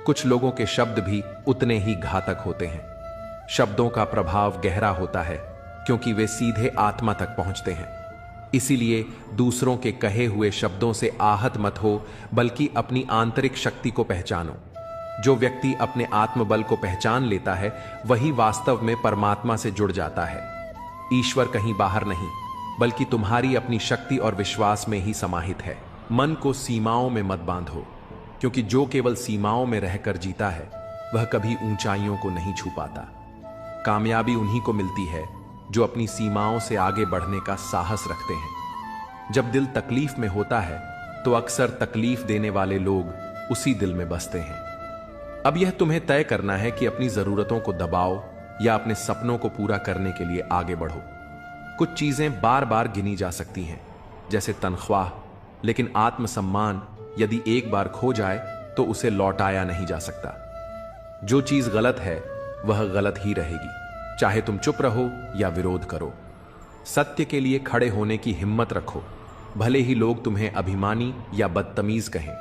कुछ लोगों के शब्द भी उतने ही घातक होते हैं। शब्दों का प्रभाव गहरा होता है, क्योंकि वे सीधे आत्मा तक पहुंचते हैं। इसीलिए दूसरों के कहे हुए शब्दों से आहत मत हो, बल्कि अपनी आंतरिक शक्ति को पहचानो। जो व्यक्ति अपने आत्मबल को पहचान लेता है, वही वास्तव में परमात्मा से जुड़ जाता है। ईश्वर कहीं बाहर नहीं, बल्कि तुम्हारी अपनी शक्ति और विश्वास में ही समाहित है। मन को सीमाओं में मत बांधो, क्योंकि जो केवल सीमाओं में रहकर जीता है, वह कभी ऊंचाइयों को नहीं छू पाता। कामयाबी उन्हीं को मिलती है जो अपनी सीमाओं से आगे बढ़ने का साहस रखते हैं। जब दिल तकलीफ में होता है, तो अक्सर तकलीफ देने वाले लोग उसी दिल में बसते हैं। अब यह तुम्हें तय करना है कि अपनी जरूरतों को दबाओ या अपने सपनों को पूरा करने के लिए आगे बढ़ो। कुछ चीजें बार बार गिनी जा सकती हैं, जैसे तनख्वाह, लेकिन आत्मसम्मान यदि एक बार खो जाए तो उसे लौटाया नहीं जा सकता। जो चीज गलत है वह गलत ही रहेगी, चाहे तुम चुप रहो या विरोध करो। सत्य के लिए खड़े होने की हिम्मत रखो, भले ही लोग तुम्हें अभिमानी या बदतमीज कहें।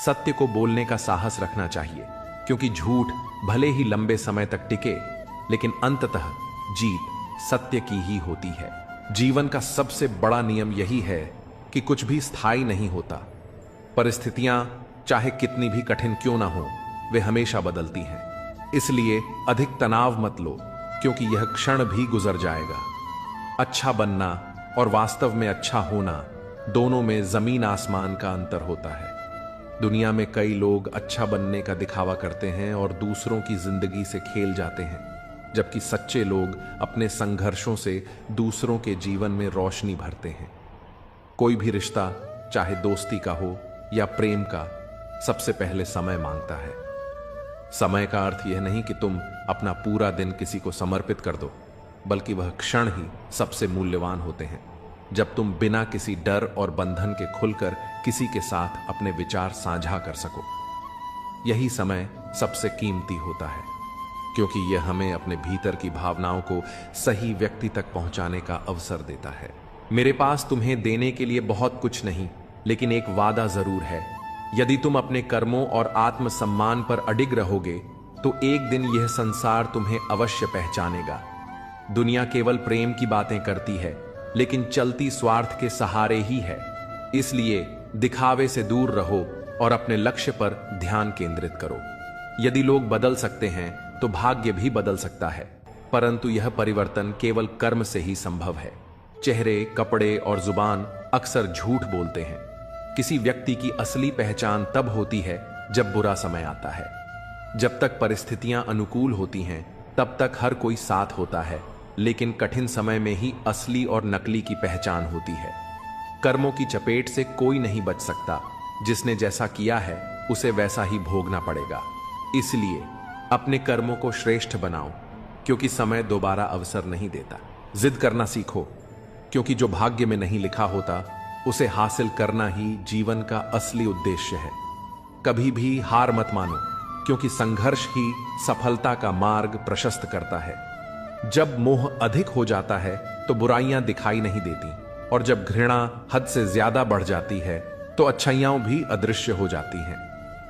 सत्य को बोलने का साहस रखना चाहिए, क्योंकि झूठ भले ही लंबे समय तक टिके, लेकिन अंततः जीत सत्य की ही होती है। जीवन का सबसे बड़ा नियम यही है कि कुछ भी स्थायी नहीं होता। परिस्थितियां चाहे कितनी भी कठिन क्यों ना हो, वे हमेशा बदलती हैं। इसलिए अधिक तनाव मत लो, क्योंकि यह क्षण भी गुजर जाएगा। अच्छा बनना और वास्तव में अच्छा होना, दोनों में जमीन आसमान का अंतर होता है। दुनिया में कई लोग अच्छा बनने का दिखावा करते हैं और दूसरों की जिंदगी से खेल जाते हैं, जबकि सच्चे लोग अपने संघर्षों से दूसरों के जीवन में रोशनी भरते हैं। कोई भी रिश्ता, चाहे दोस्ती का हो या प्रेम का, सबसे पहले समय मांगता है। समय का अर्थ यह नहीं कि तुम अपना पूरा दिन किसी को समर्पित कर दो, बल्कि वह क्षण ही सबसे मूल्यवान होते हैं जब तुम बिना किसी डर और बंधन के खुलकर किसी के साथ अपने विचार साझा कर सको। यही समय सबसे कीमती होता है, क्योंकि यह हमें अपने भीतर की भावनाओं को सही व्यक्ति तक पहुंचाने का अवसर देता है। मेरे पास तुम्हें देने के लिए बहुत कुछ नहीं, लेकिन एक वादा जरूर है। यदि तुम अपने कर्मों और आत्मसम्मान पर अडिग रहोगे, तो एक दिन यह संसार तुम्हें अवश्य पहचानेगा। दुनिया केवल प्रेम की बातें करती है, लेकिन चलती स्वार्थ के सहारे ही है। इसलिए दिखावे से दूर रहो और अपने लक्ष्य पर ध्यान केंद्रित करो। यदि लोग बदल सकते हैं, तो भाग्य भी बदल सकता है, परंतु यह परिवर्तन केवल कर्म से ही संभव है। चेहरे, कपड़े और जुबान अक्सर झूठ बोलते हैं। किसी व्यक्ति की असली पहचान तब होती है जब बुरा समय आता है। जब तक परिस्थितियां अनुकूल होती हैं, तब तक हर कोई साथ होता है, लेकिन कठिन समय में ही असली और नकली की पहचान होती है। कर्मों की चपेट से कोई नहीं बच सकता। जिसने जैसा किया है, उसे वैसा ही भोगना पड़ेगा। इसलिए अपने कर्मों को श्रेष्ठ बनाओ, क्योंकि समय दोबारा अवसर नहीं देता। जिद करना सीखो, क्योंकि जो भाग्य में नहीं लिखा होता, उसे हासिल करना ही जीवन का असली उद्देश्य है। कभी भी हार मत मानो, क्योंकि संघर्ष ही सफलता का मार्ग प्रशस्त करता है। जब मोह अधिक हो जाता है, तो बुराइयां दिखाई नहीं देती, और जब घृणा हद से ज्यादा बढ़ जाती है, तो अच्छाइयां भी अदृश्य हो जाती हैं।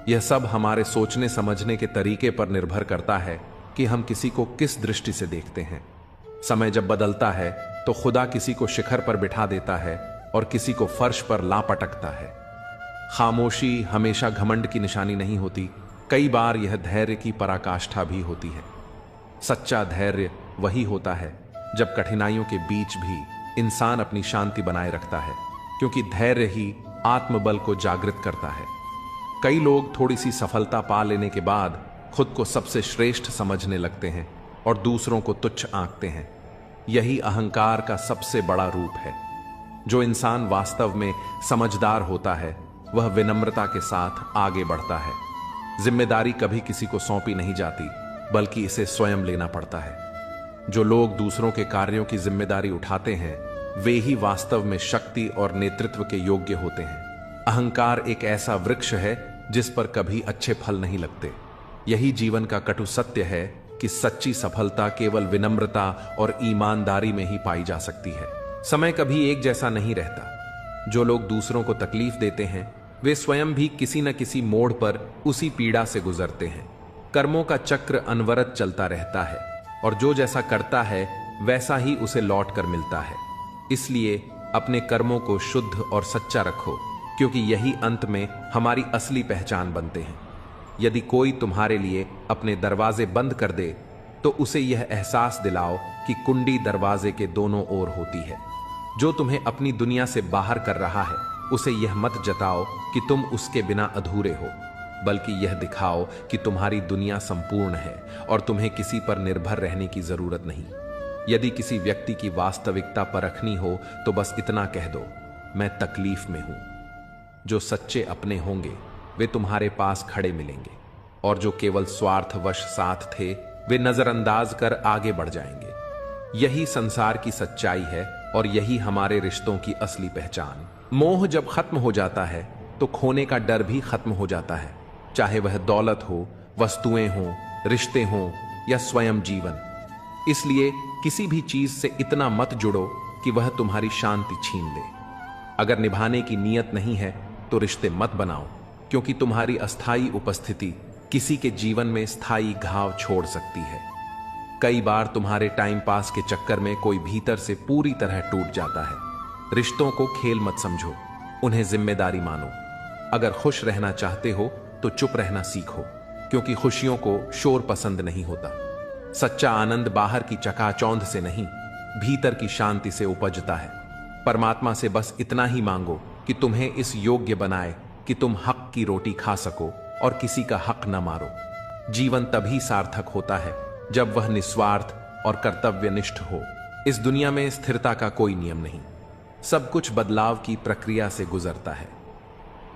यह सब हमारे सोचने समझने के तरीके पर निर्भर करता है कि हम किसी को किस दृष्टि से देखते हैं। समय जब बदलता है तो खुदा किसी को शिखर पर बिठा देता है और किसी को फर्श पर ला पटकता है। खामोशी हमेशा घमंड की निशानी नहीं होती, कई बार यह धैर्य की पराकाष्ठा भी होती है। सच्चा धैर्य वही होता है जब कठिनाइयों के बीच भी इंसान अपनी शांति बनाए रखता है, क्योंकि धैर्य ही आत्मबल को जागृत करता है। कई लोग थोड़ी सी सफलता पा लेने के बाद खुद को सबसे श्रेष्ठ समझने लगते हैं और दूसरों को तुच्छ आंकते हैं। यही अहंकार का सबसे बड़ा रूप है। जो इंसान वास्तव में समझदार होता है वह विनम्रता के साथ आगे बढ़ता है। जिम्मेदारी कभी किसी को सौंपी नहीं जाती, बल्कि इसे स्वयं लेना पड़ता है। जो लोग दूसरों के कार्यों की जिम्मेदारी उठाते हैं वे ही वास्तव में शक्ति और नेतृत्व के योग्य होते हैं। अहंकार एक ऐसा वृक्ष है जिस पर कभी अच्छे फल नहीं लगते। यही जीवन का कटु सत्य है कि सच्ची सफलता केवल विनम्रता और ईमानदारी में ही पाई जा सकती है। समय कभी एक जैसा नहीं रहता। जो लोग दूसरों को तकलीफ देते हैं वे स्वयं भी किसी न किसी मोड़ पर उसी पीड़ा से गुजरते हैं। कर्मों का चक्र अनवरत चलता रहता है और जो जैसा करता है वैसा ही उसे लौट कर मिलता है। इसलिए अपने कर्मों को शुद्ध और सच्चा रखो, क्योंकि यही अंत में हमारी असली पहचान बनते हैं। यदि कोई तुम्हारे लिए अपने दरवाजे बंद कर दे तो उसे यह एहसास दिलाओ कि कुंडी दरवाजे के दोनों ओर होती है। जो तुम्हें अपनी दुनिया से बाहर कर रहा है उसे यह मत जताओ कि तुम उसके बिना अधूरे हो, बल्कि यह दिखाओ कि तुम्हारी दुनिया संपूर्ण है और तुम्हें किसी पर निर्भर रहने की जरूरत नहीं। यदि किसी व्यक्ति की वास्तविकता परखनी हो तो बस इतना कह दो, मैं तकलीफ में हूं। जो सच्चे अपने होंगे वे तुम्हारे पास खड़े मिलेंगे और जो केवल स्वार्थवश साथ थे वे नजरअंदाज कर आगे बढ़ जाएंगे। यही संसार की सच्चाई है और यही हमारे रिश्तों की असली पहचान। मोह जब खत्म हो जाता है तो खोने का डर भी खत्म हो जाता है, चाहे वह दौलत हो, वस्तुएं हों, रिश्ते हों या स्वयं जीवन। इसलिए किसी भी चीज से इतना मत जुड़ो कि वह तुम्हारी शांति छीन ले। अगर निभाने की नीयत नहीं है तो रिश्ते मत बनाओ, क्योंकि तुम्हारी अस्थायी उपस्थिति किसी के जीवन में स्थायी घाव छोड़ सकती है। कई बार तुम्हारे टाइम पास के चक्कर में कोई भीतर से पूरी तरह टूट जाता है। रिश्तों को खेल मत समझो, उन्हें जिम्मेदारी मानो। अगर खुश रहना चाहते हो तो चुप रहना सीखो, क्योंकि खुशियों को शोर पसंद नहीं होता। सच्चा आनंद बाहर की चकाचौंध से नहीं, भीतर की शांति से उपजता है। परमात्मा से बस इतना ही मांगो कि तुम्हें इस योग्य बनाए कि तुम हक की रोटी खा सको और किसी का हक न मारो। जीवन तभी सार्थक होता है जब वह निस्वार्थ और कर्तव्यनिष्ठ हो। इस दुनिया में स्थिरता का कोई नियम नहीं, सब कुछ बदलाव की प्रक्रिया से गुजरता है।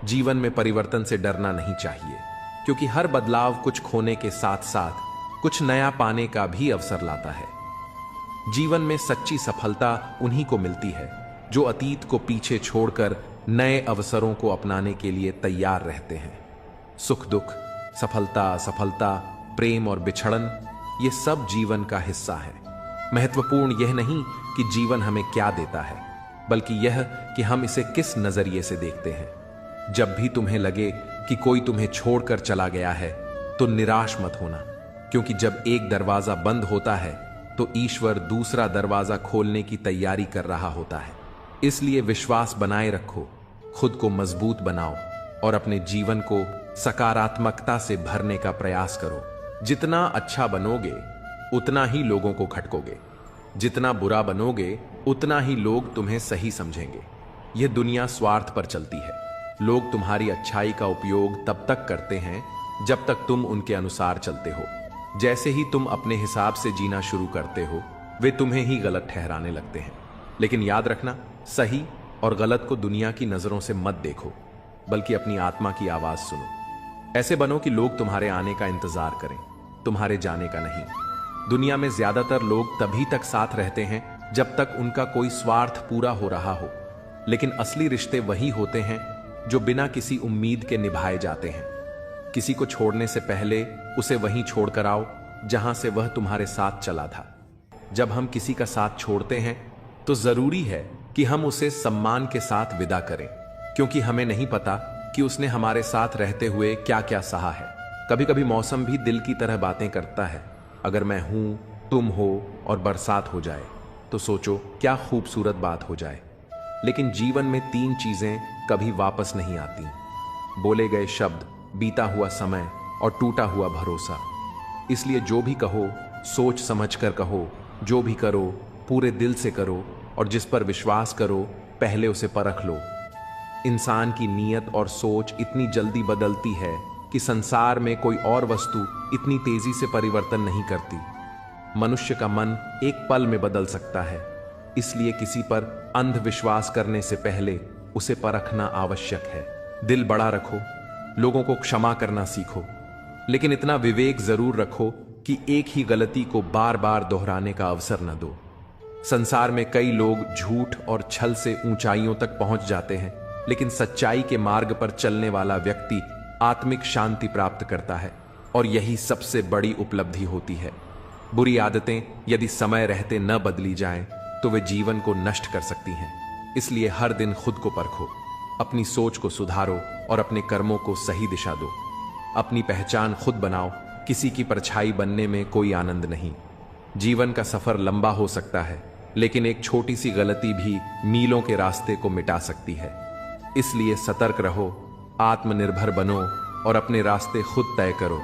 जीवन में परिवर्तन से डरना नहीं चाहिए, क्योंकि हर बदलाव कुछ खोने के साथ साथ कुछ नया पाने का भी अवसर लाता है। जीवन में सच्ची सफलता उन्हीं को मिलती है जो अतीत को पीछे छोड़कर नए अवसरों को अपनाने के लिए तैयार रहते हैं। सुख दुख, सफलता असफलता, प्रेम और बिछड़न, ये सब जीवन का हिस्सा है। महत्वपूर्ण यह नहीं कि जीवन हमें क्या देता है, बल्कि यह कि हम इसे किस नजरिए से देखते हैं। जब भी तुम्हें लगे कि कोई तुम्हें छोड़कर चला गया है तो निराश मत होना, क्योंकि जब एक दरवाजा बंद होता है तो ईश्वर दूसरा दरवाजा खोलने की तैयारी कर रहा होता है। इसलिए विश्वास बनाए रखो, खुद को मजबूत बनाओ और अपने जीवन को सकारात्मकता से भरने का प्रयास करो। जितना अच्छा बनोगे उतना ही लोगों को खटकोगे, जितना बुरा बनोगे उतना ही लोग तुम्हें सही समझेंगे। यह दुनिया स्वार्थ पर चलती है। लोग तुम्हारी अच्छाई का उपयोग तब तक करते हैं जब तक तुम उनके अनुसार चलते हो। जैसे ही तुम अपने हिसाब से जीना शुरू करते हो वे तुम्हें ही गलत ठहराने लगते हैं। लेकिन याद रखना, सही और गलत को दुनिया की नजरों से मत देखो, बल्कि अपनी आत्मा की आवाज सुनो। ऐसे बनो कि लोग तुम्हारे आने का इंतजार करें, तुम्हारे जाने का नहीं। दुनिया में ज्यादातर लोग तभी तक साथ रहते हैं जब तक उनका कोई स्वार्थ पूरा हो रहा हो, लेकिन असली रिश्ते वही होते हैं जो बिना किसी उम्मीद के निभाए जाते हैं। किसी को छोड़ने से पहले उसे वहीं छोड़कर आओ जहां से वह तुम्हारे साथ चला था। जब हम किसी का साथ छोड़ते हैं तो जरूरी है कि हम उसे सम्मान के साथ विदा करें, क्योंकि हमें नहीं पता कि उसने हमारे साथ रहते हुए क्या क्या सहा है। कभी कभी मौसम भी दिल की तरह बातें करता है, अगर मैं हूं, तुम हो और बरसात हो जाए तो सोचो क्या खूबसूरत बात हो जाए। लेकिन जीवन में तीन चीजें कभी वापस नहीं आती: बोले गए शब्द, बीता हुआ समय और टूटा हुआ भरोसा। इसलिए जो भी कहो सोच समझ कर कहो, जो भी करो पूरे दिल से करो, और जिस पर विश्वास करो पहले उसे परख लो। इंसान की नीयत और सोच इतनी जल्दी बदलती है कि संसार में कोई और वस्तु इतनी तेजी से परिवर्तन नहीं करती। मनुष्य का मन एक पल में बदल सकता है, इसलिए किसी पर अंधविश्वास करने से पहले उसे परखना आवश्यक है। दिल बड़ा रखो, लोगों को क्षमा करना सीखो, लेकिन इतना विवेक जरूर रखो कि एक ही गलती को बार बार दोहराने का अवसर न दो। संसार में कई लोग झूठ और छल से ऊंचाइयों तक पहुंच जाते हैं, लेकिन सच्चाई के मार्ग पर चलने वाला व्यक्ति आत्मिक शांति प्राप्त करता है, और यही सबसे बड़ी उपलब्धि होती है। बुरी आदतें यदि समय रहते न बदली जाएं, तो वे जीवन को नष्ट कर सकती हैं। इसलिए हर दिन खुद को परखो, अपनी सोच को सुधारो और अपने कर्मों को सही दिशा दो। अपनी पहचान खुद बनाओ, किसी की परछाई बनने में कोई आनंद नहीं। जीवन का सफर लंबा हो सकता है, लेकिन एक छोटी सी गलती भी मीलों के रास्ते को मिटा सकती है। इसलिए सतर्क रहो, आत्मनिर्भर बनो और अपने रास्ते खुद तय करो,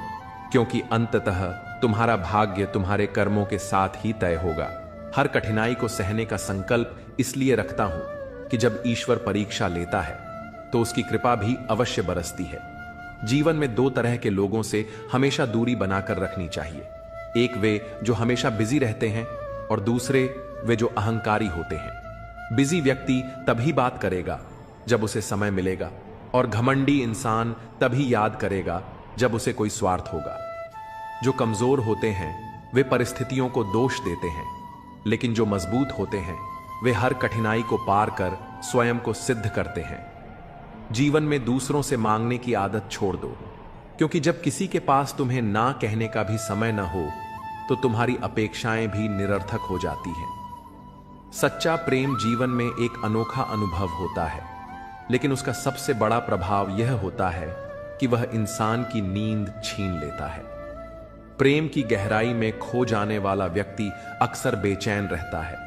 क्योंकि अंततः तुम्हारा भाग्य तुम्हारे कर्मों के साथ ही तय होगा। हर कठिनाई को सहने का संकल्प इसलिए रखता हूं कि जब ईश्वर परीक्षा लेता है तो उसकी कृपा भी अवश्य बरसती है। जीवन में दो तरह के लोगों से हमेशा दूरी बनाकर रखनी चाहिए। एक वे जो हमेशा बिजी रहते हैं, और दूसरे वे जो अहंकारी होते हैं। बिजी व्यक्ति तभी बात करेगा जब उसे समय मिलेगा, और घमंडी इंसान तभी याद करेगा जब उसे कोई स्वार्थ होगा। जो कमजोर होते हैं वे परिस्थितियों को दोष देते हैं, लेकिन जो मजबूत होते हैं वे हर कठिनाई को पार कर स्वयं को सिद्ध करते हैं। जीवन में दूसरों से मांगने की आदत छोड़ दो, क्योंकि जब किसी के पास तुम्हें ना कहने का भी समय न हो तो तुम्हारी अपेक्षाएं भी निरर्थक हो जाती हैं। सच्चा प्रेम जीवन में एक अनोखा अनुभव होता है, लेकिन उसका सबसे बड़ा प्रभाव यह होता है कि वह इंसान की नींद छीन लेता है। प्रेम की गहराई में खो जाने वाला व्यक्ति अक्सर बेचैन रहता है,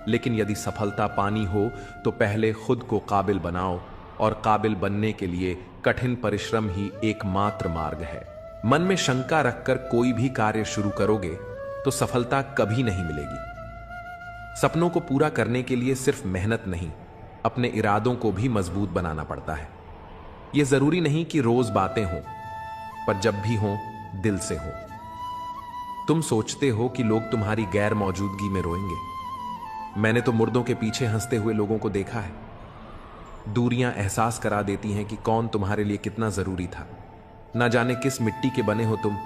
लेकिन यदि सफलता पानी हो तो पहले खुद को काबिल बनाओ, और काबिल बनने के लिए कठिन परिश्रम ही एकमात्र मार्ग है। मन में शंका रखकर कोई भी कार्य शुरू करोगे तो सफलता कभी नहीं मिलेगी। सपनों को पूरा करने के लिए सिर्फ मेहनत नहीं, अपने इरादों को भी मजबूत बनाना पड़ता है। यह जरूरी नहीं कि रोज बातें हों, पर जब भी हों दिल से हों। तुम सोचते हो कि लोग तुम्हारी गैर मौजूदगी में रोएंगे। मैंने तो मुर्दों के पीछे हंसते हुए लोगों को देखा है। दूरियां एहसास करा देती हैं कि कौन तुम्हारे लिए कितना जरूरी था। ना जाने किस मिट्टी के बने हो तुम।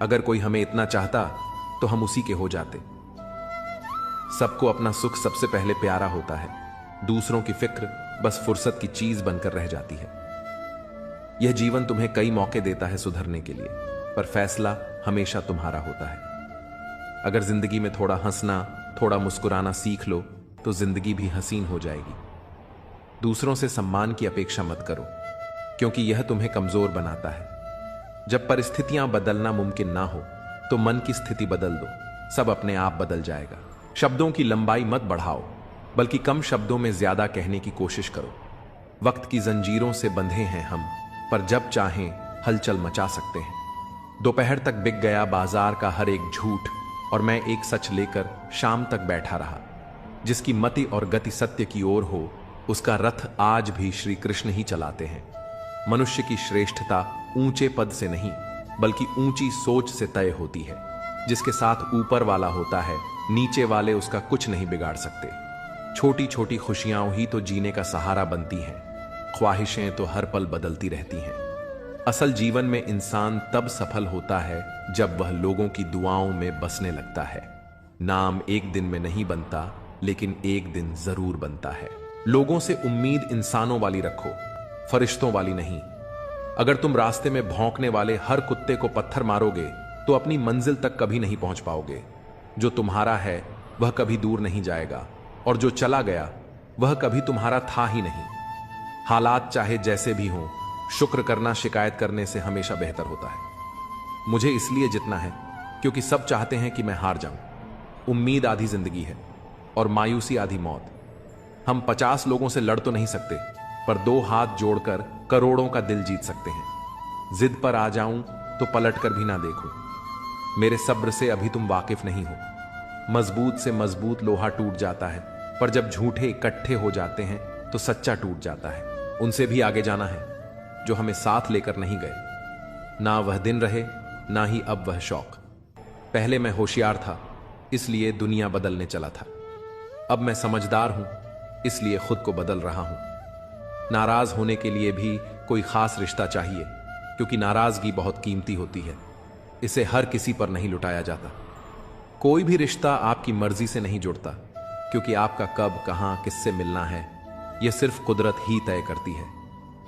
अगर कोई हमें इतना चाहता तो हम उसी के हो जाते। सबको अपना सुख सबसे पहले प्यारा होता है, दूसरों की फिक्र बस फुर्सत की चीज बनकर रह जाती है। यह जीवन तुम्हें कई मौके देता है सुधरने के लिए, पर फैसला हमेशा तुम्हारा होता है। अगर जिंदगी में थोड़ा हंसना, थोड़ा मुस्कुराना सीख लो तो जिंदगी भी हसीन हो जाएगी। दूसरों से सम्मान की अपेक्षा मत करो, क्योंकि यह तुम्हें कमजोर बनाता है। जब परिस्थितियां बदलना मुमकिन ना हो तो मन की स्थिति बदल दो, सब अपने आप बदल जाएगा। शब्दों की लंबाई मत बढ़ाओ, बल्कि कम शब्दों में ज्यादा कहने की कोशिश करो। वक्त की जंजीरों से बंधे हैं हम, पर जब चाहें हलचल मचा सकते हैं। दोपहर तक बिक गया बाजार का हर एक झूठ, और मैं एक सच लेकर शाम तक बैठा रहा। जिसकी मति और गति सत्य की ओर हो, उसका रथ आज भी श्री कृष्ण ही चलाते हैं। मनुष्य की श्रेष्ठता ऊंचे पद से नहीं, बल्कि ऊंची सोच से तय होती है। जिसके साथ ऊपर वाला होता है, नीचे वाले उसका कुछ नहीं बिगाड़ सकते। छोटी छोटी खुशियां ही तो जीने का सहारा बनती हैं। ख्वाहिशें तो हर पल बदलती रहती हैं। असल जीवन में इंसान तब सफल होता है जब वह लोगों की दुआओं में बसने लगता है। नाम एक दिन में नहीं बनता, लेकिन एक दिन जरूर बनता है। लोगों से उम्मीद इंसानों वाली रखो, फरिश्तों वाली नहीं। अगर तुम रास्ते में भौंकने वाले हर कुत्ते को पत्थर मारोगे तो अपनी मंजिल तक कभी नहीं पहुंच पाओगे। जो तुम्हारा है वह कभी दूर नहीं जाएगा, और जो चला गया वह कभी तुम्हारा था ही नहीं। हालात चाहे जैसे भी हों, शुक्र करना शिकायत करने से हमेशा बेहतर होता है। मुझे इसलिए जितना है क्योंकि सब चाहते हैं कि मैं हार जाऊं। उम्मीद आधी जिंदगी है और मायूसी आधी मौत। हम 50 लोगों से लड़ तो नहीं सकते, पर 2 हाथ जोड़कर करोड़ों का दिल जीत सकते हैं। जिद पर आ जाऊं तो पलट कर भी ना देखो। मेरे सब्र से अभी तुम वाकिफ नहीं हो। मजबूत से मजबूत लोहा टूट जाता है, पर जब झूठे इकट्ठे हो जाते हैं तो सच्चा टूट जाता है। उनसे भी आगे जाना है जो हमें साथ लेकर नहीं गए। ना वह दिन रहे, ना ही अब वह शौक। पहले मैं होशियार था, इसलिए दुनिया बदलने चला था। अब मैं समझदार हूं, इसलिए खुद को बदल रहा हूं। नाराज होने के लिए भी कोई खास रिश्ता चाहिए, क्योंकि नाराजगी बहुत कीमती होती है। इसे हर किसी पर नहीं लुटाया जाता। कोई भी रिश्ता आपकी मर्जी से नहीं जुड़ता, क्योंकि आपका कब, कहां, किससे मिलना है, यह सिर्फ कुदरत ही तय करती है।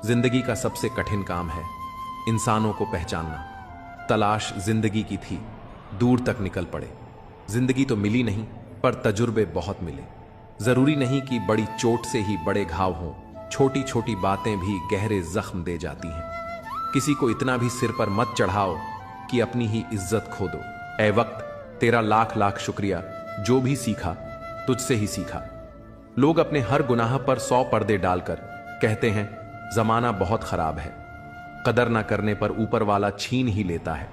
जिंदगी का सबसे कठिन काम है इंसानों को पहचानना। तलाश जिंदगी की थी, दूर तक निकल पड़े। जिंदगी तो मिली नहीं, पर तजुर्बे बहुत मिले। जरूरी नहीं कि बड़ी चोट से ही बड़े घाव हों, छोटी छोटी बातें भी गहरे जख्म दे जाती हैं। किसी को इतना भी सिर पर मत चढ़ाओ कि अपनी ही इज्जत खो दो। ऐ वक्त, तेरा लाख लाख शुक्रिया, जो भी सीखा तुझसे ही सीखा। लोग अपने हर गुनाह पर 100 पर्दे डालकर कहते हैं जमाना बहुत खराब है। कदर ना करने पर ऊपर वाला छीन ही लेता है।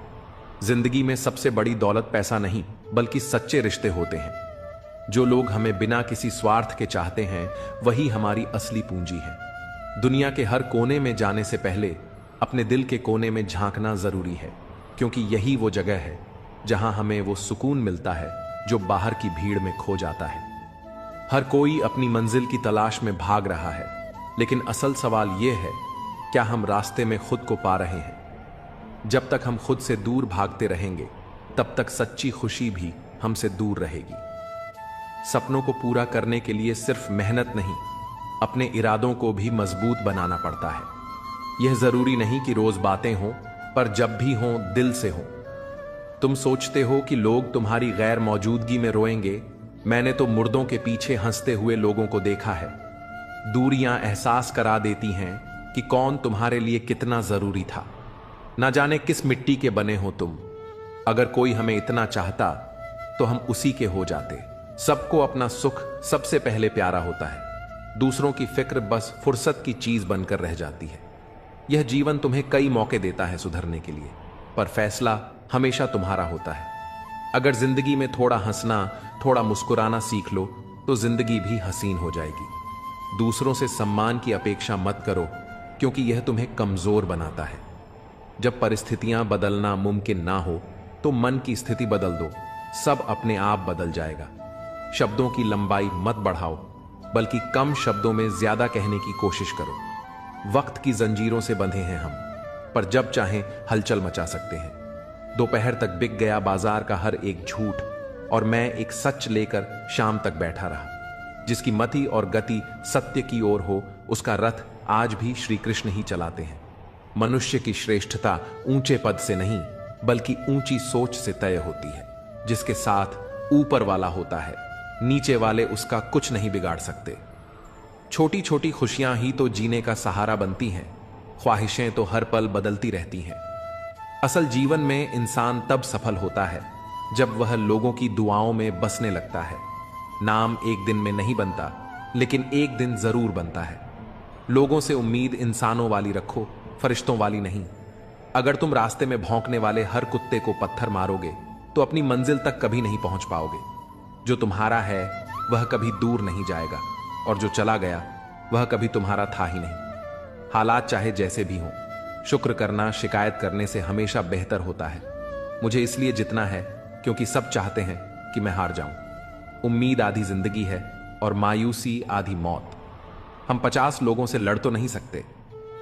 जिंदगी में सबसे बड़ी दौलत पैसा नहीं, बल्कि सच्चे रिश्ते होते हैं। जो लोग हमें बिना किसी स्वार्थ के चाहते हैं, वही हमारी असली पूंजी है। दुनिया के हर कोने में जाने से पहले अपने दिल के कोने में झांकना जरूरी है, क्योंकि यही वो जगह है जहां हमें वो सुकून मिलता है जो बाहर की भीड़ में खो जाता है। हर कोई अपनी मंजिल की तलाश में भाग रहा है, लेकिन असल सवाल यह है, क्या हम रास्ते में खुद को पा रहे हैं? जब तक हम खुद से दूर भागते रहेंगे, तब तक सच्ची खुशी भी हमसे दूर रहेगी। सपनों को पूरा करने के लिए सिर्फ मेहनत नहीं, अपने इरादों को भी मजबूत बनाना पड़ता है। यह जरूरी नहीं कि रोज बातें हों, पर जब भी हों दिल से हों। तुम सोचते हो कि लोग तुम्हारी गैर मौजूदगी में रोएंगे, मैंने तो मुर्दों के पीछे हंसते हुए लोगों को देखा है। दूरियां एहसास करा देती हैं कि कौन तुम्हारे लिए कितना जरूरी था। ना जाने किस मिट्टी के बने हो तुम। अगर कोई हमें इतना चाहता तो हम उसी के हो जाते। सबको अपना सुख सबसे पहले प्यारा होता है। दूसरों की फिक्र बस फुर्सत की चीज बनकर रह जाती है। यह जीवन तुम्हें कई मौके देता है सुधरने के लिए, पर फैसला हमेशा तुम्हारा होता है। अगर जिंदगी में थोड़ा हंसना, थोड़ा मुस्कुराना सीख लो, तो जिंदगी भी हसीन हो जाएगी। दूसरों से सम्मान की अपेक्षा मत करो, क्योंकि यह तुम्हें कमजोर बनाता है। जब परिस्थितियां बदलना मुमकिन ना हो, तो मन की स्थिति बदल दो, सब अपने आप बदल जाएगा। शब्दों की लंबाई मत बढ़ाओ, बल्कि कम शब्दों में ज्यादा कहने की कोशिश करो। वक्त की जंजीरों से बंधे हैं हम, पर जब चाहें हलचल मचा सकते हैं। दोपहर तक बिक गया बाजार का हर एक झूठ, और मैं एक सच लेकर शाम तक बैठा रहा। जिसकी मति और गति सत्य की ओर हो, उसका रथ आज भी श्री कृष्ण ही चलाते हैं। मनुष्य की श्रेष्ठता ऊंचे पद से नहीं, बल्कि ऊंची सोच से तय होती है। जिसके साथ ऊपर वाला होता है, नीचे वाले उसका कुछ नहीं बिगाड़ सकते। छोटी छोटी खुशियां ही तो जीने का सहारा बनती हैं। ख्वाहिशें तो हर पल बदलती रहती हैं। असल जीवन में इंसान तब सफल होता है जब वह लोगों की दुआओं में बसने लगता है। नाम एक दिन में नहीं बनता, लेकिन एक दिन जरूर बनता है। लोगों से उम्मीद इंसानों वाली रखो, फरिश्तों वाली नहीं। अगर तुम रास्ते में भौंकने वाले हर कुत्ते को पत्थर मारोगे, तो अपनी मंजिल तक कभी नहीं पहुंच पाओगे। जो तुम्हारा है वह कभी दूर नहीं जाएगा, और जो चला गया वह कभी तुम्हारा था ही नहीं। हालात चाहे जैसे भी हों, शुक्र करना शिकायत करने से हमेशा बेहतर होता है। मुझे इसलिए जितना है क्योंकि सब चाहते हैं कि मैं हार जाऊं। उम्मीद आधी जिंदगी है और मायूसी आधी मौत। हम 50 लोगों से लड़ तो नहीं सकते,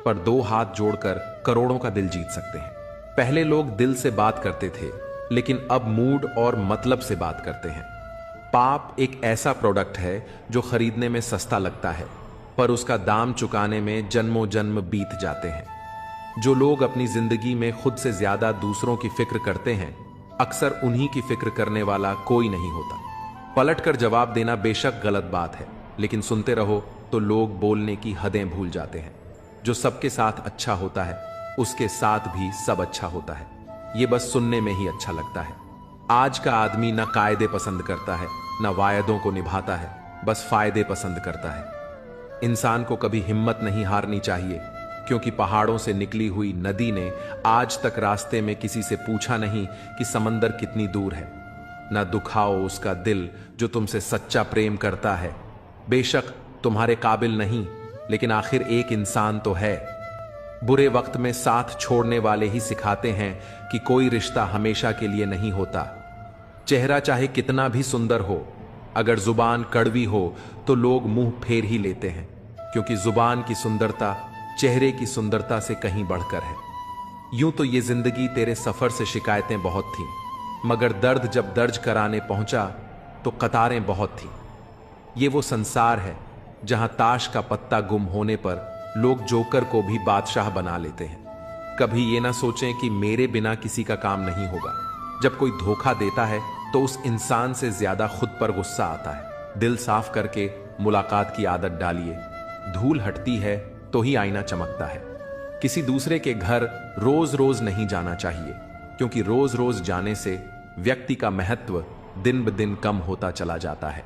पर 2 हाथ जोड़कर करोड़ों का दिल जीत सकते हैं। पहले लोग दिल से बात करते थे, लेकिन अब मूड और मतलब से बात करते हैं। पाप एक ऐसा प्रोडक्ट है जो खरीदने में सस्ता लगता है, पर उसका दाम चुकाने में जन्मों जन्म बीत जाते हैं। जो लोग अपनी जिंदगी में खुद से ज्यादा दूसरों की फिक्र करते हैं, अक्सर उन्हीं की फिक्र करने वाला कोई नहीं होता। पलटकर जवाब देना बेशक गलत बात है, लेकिन सुनते रहो तो लोग बोलने की हदें भूल जाते हैं। जो सबके साथ अच्छा होता है, उसके साथ भी सब अच्छा होता है। ये बस सुनने में ही अच्छा लगता है। आज का आदमी न कायदे पसंद करता है, न वायदों को निभाता है, बस फायदे पसंद करता है। इंसान को कभी हिम्मत नहीं हारनी चाहिए, क्योंकि पहाड़ों से निकली हुई नदी ने आज तक रास्ते में किसी से पूछा नहीं कि समंदर कितनी दूर है। न दुखाओ उसका दिल जो तुमसे सच्चा प्रेम करता है। बेशक तुम्हारे काबिल नहीं, लेकिन आखिर एक इंसान तो है। बुरे वक्त में साथ छोड़ने वाले ही सिखाते हैं कि कोई रिश्ता हमेशा के लिए नहीं होता। चेहरा चाहे कितना भी सुंदर हो, अगर जुबान कड़वी हो तो लोग मुंह फेर ही लेते हैं, क्योंकि जुबान की सुंदरता चेहरे की सुंदरता से कहीं बढ़कर है। यूं तो ये जिंदगी तेरे सफर से शिकायतें बहुत थीं, मगर दर्द जब दर्ज कराने पहुंचा तो कतारें बहुत थीं। ये वो संसार है जहां ताश का पत्ता गुम होने पर लोग जोकर को भी बादशाह बना लेते हैं। कभी ये ना सोचें कि मेरे बिना किसी का काम नहीं होगा। जब कोई धोखा देता है तो उस इंसान से ज्यादा खुद पर गुस्सा आता है। दिल साफ करके मुलाकात की आदत डालिए। धूल हटती है तो ही आईना चमकता है। किसी दूसरे के घर रोज रोज नहीं जाना चाहिए, क्योंकि रोज रोज जाने से व्यक्ति का महत्व दिन ब दिन कम होता चला जाता है।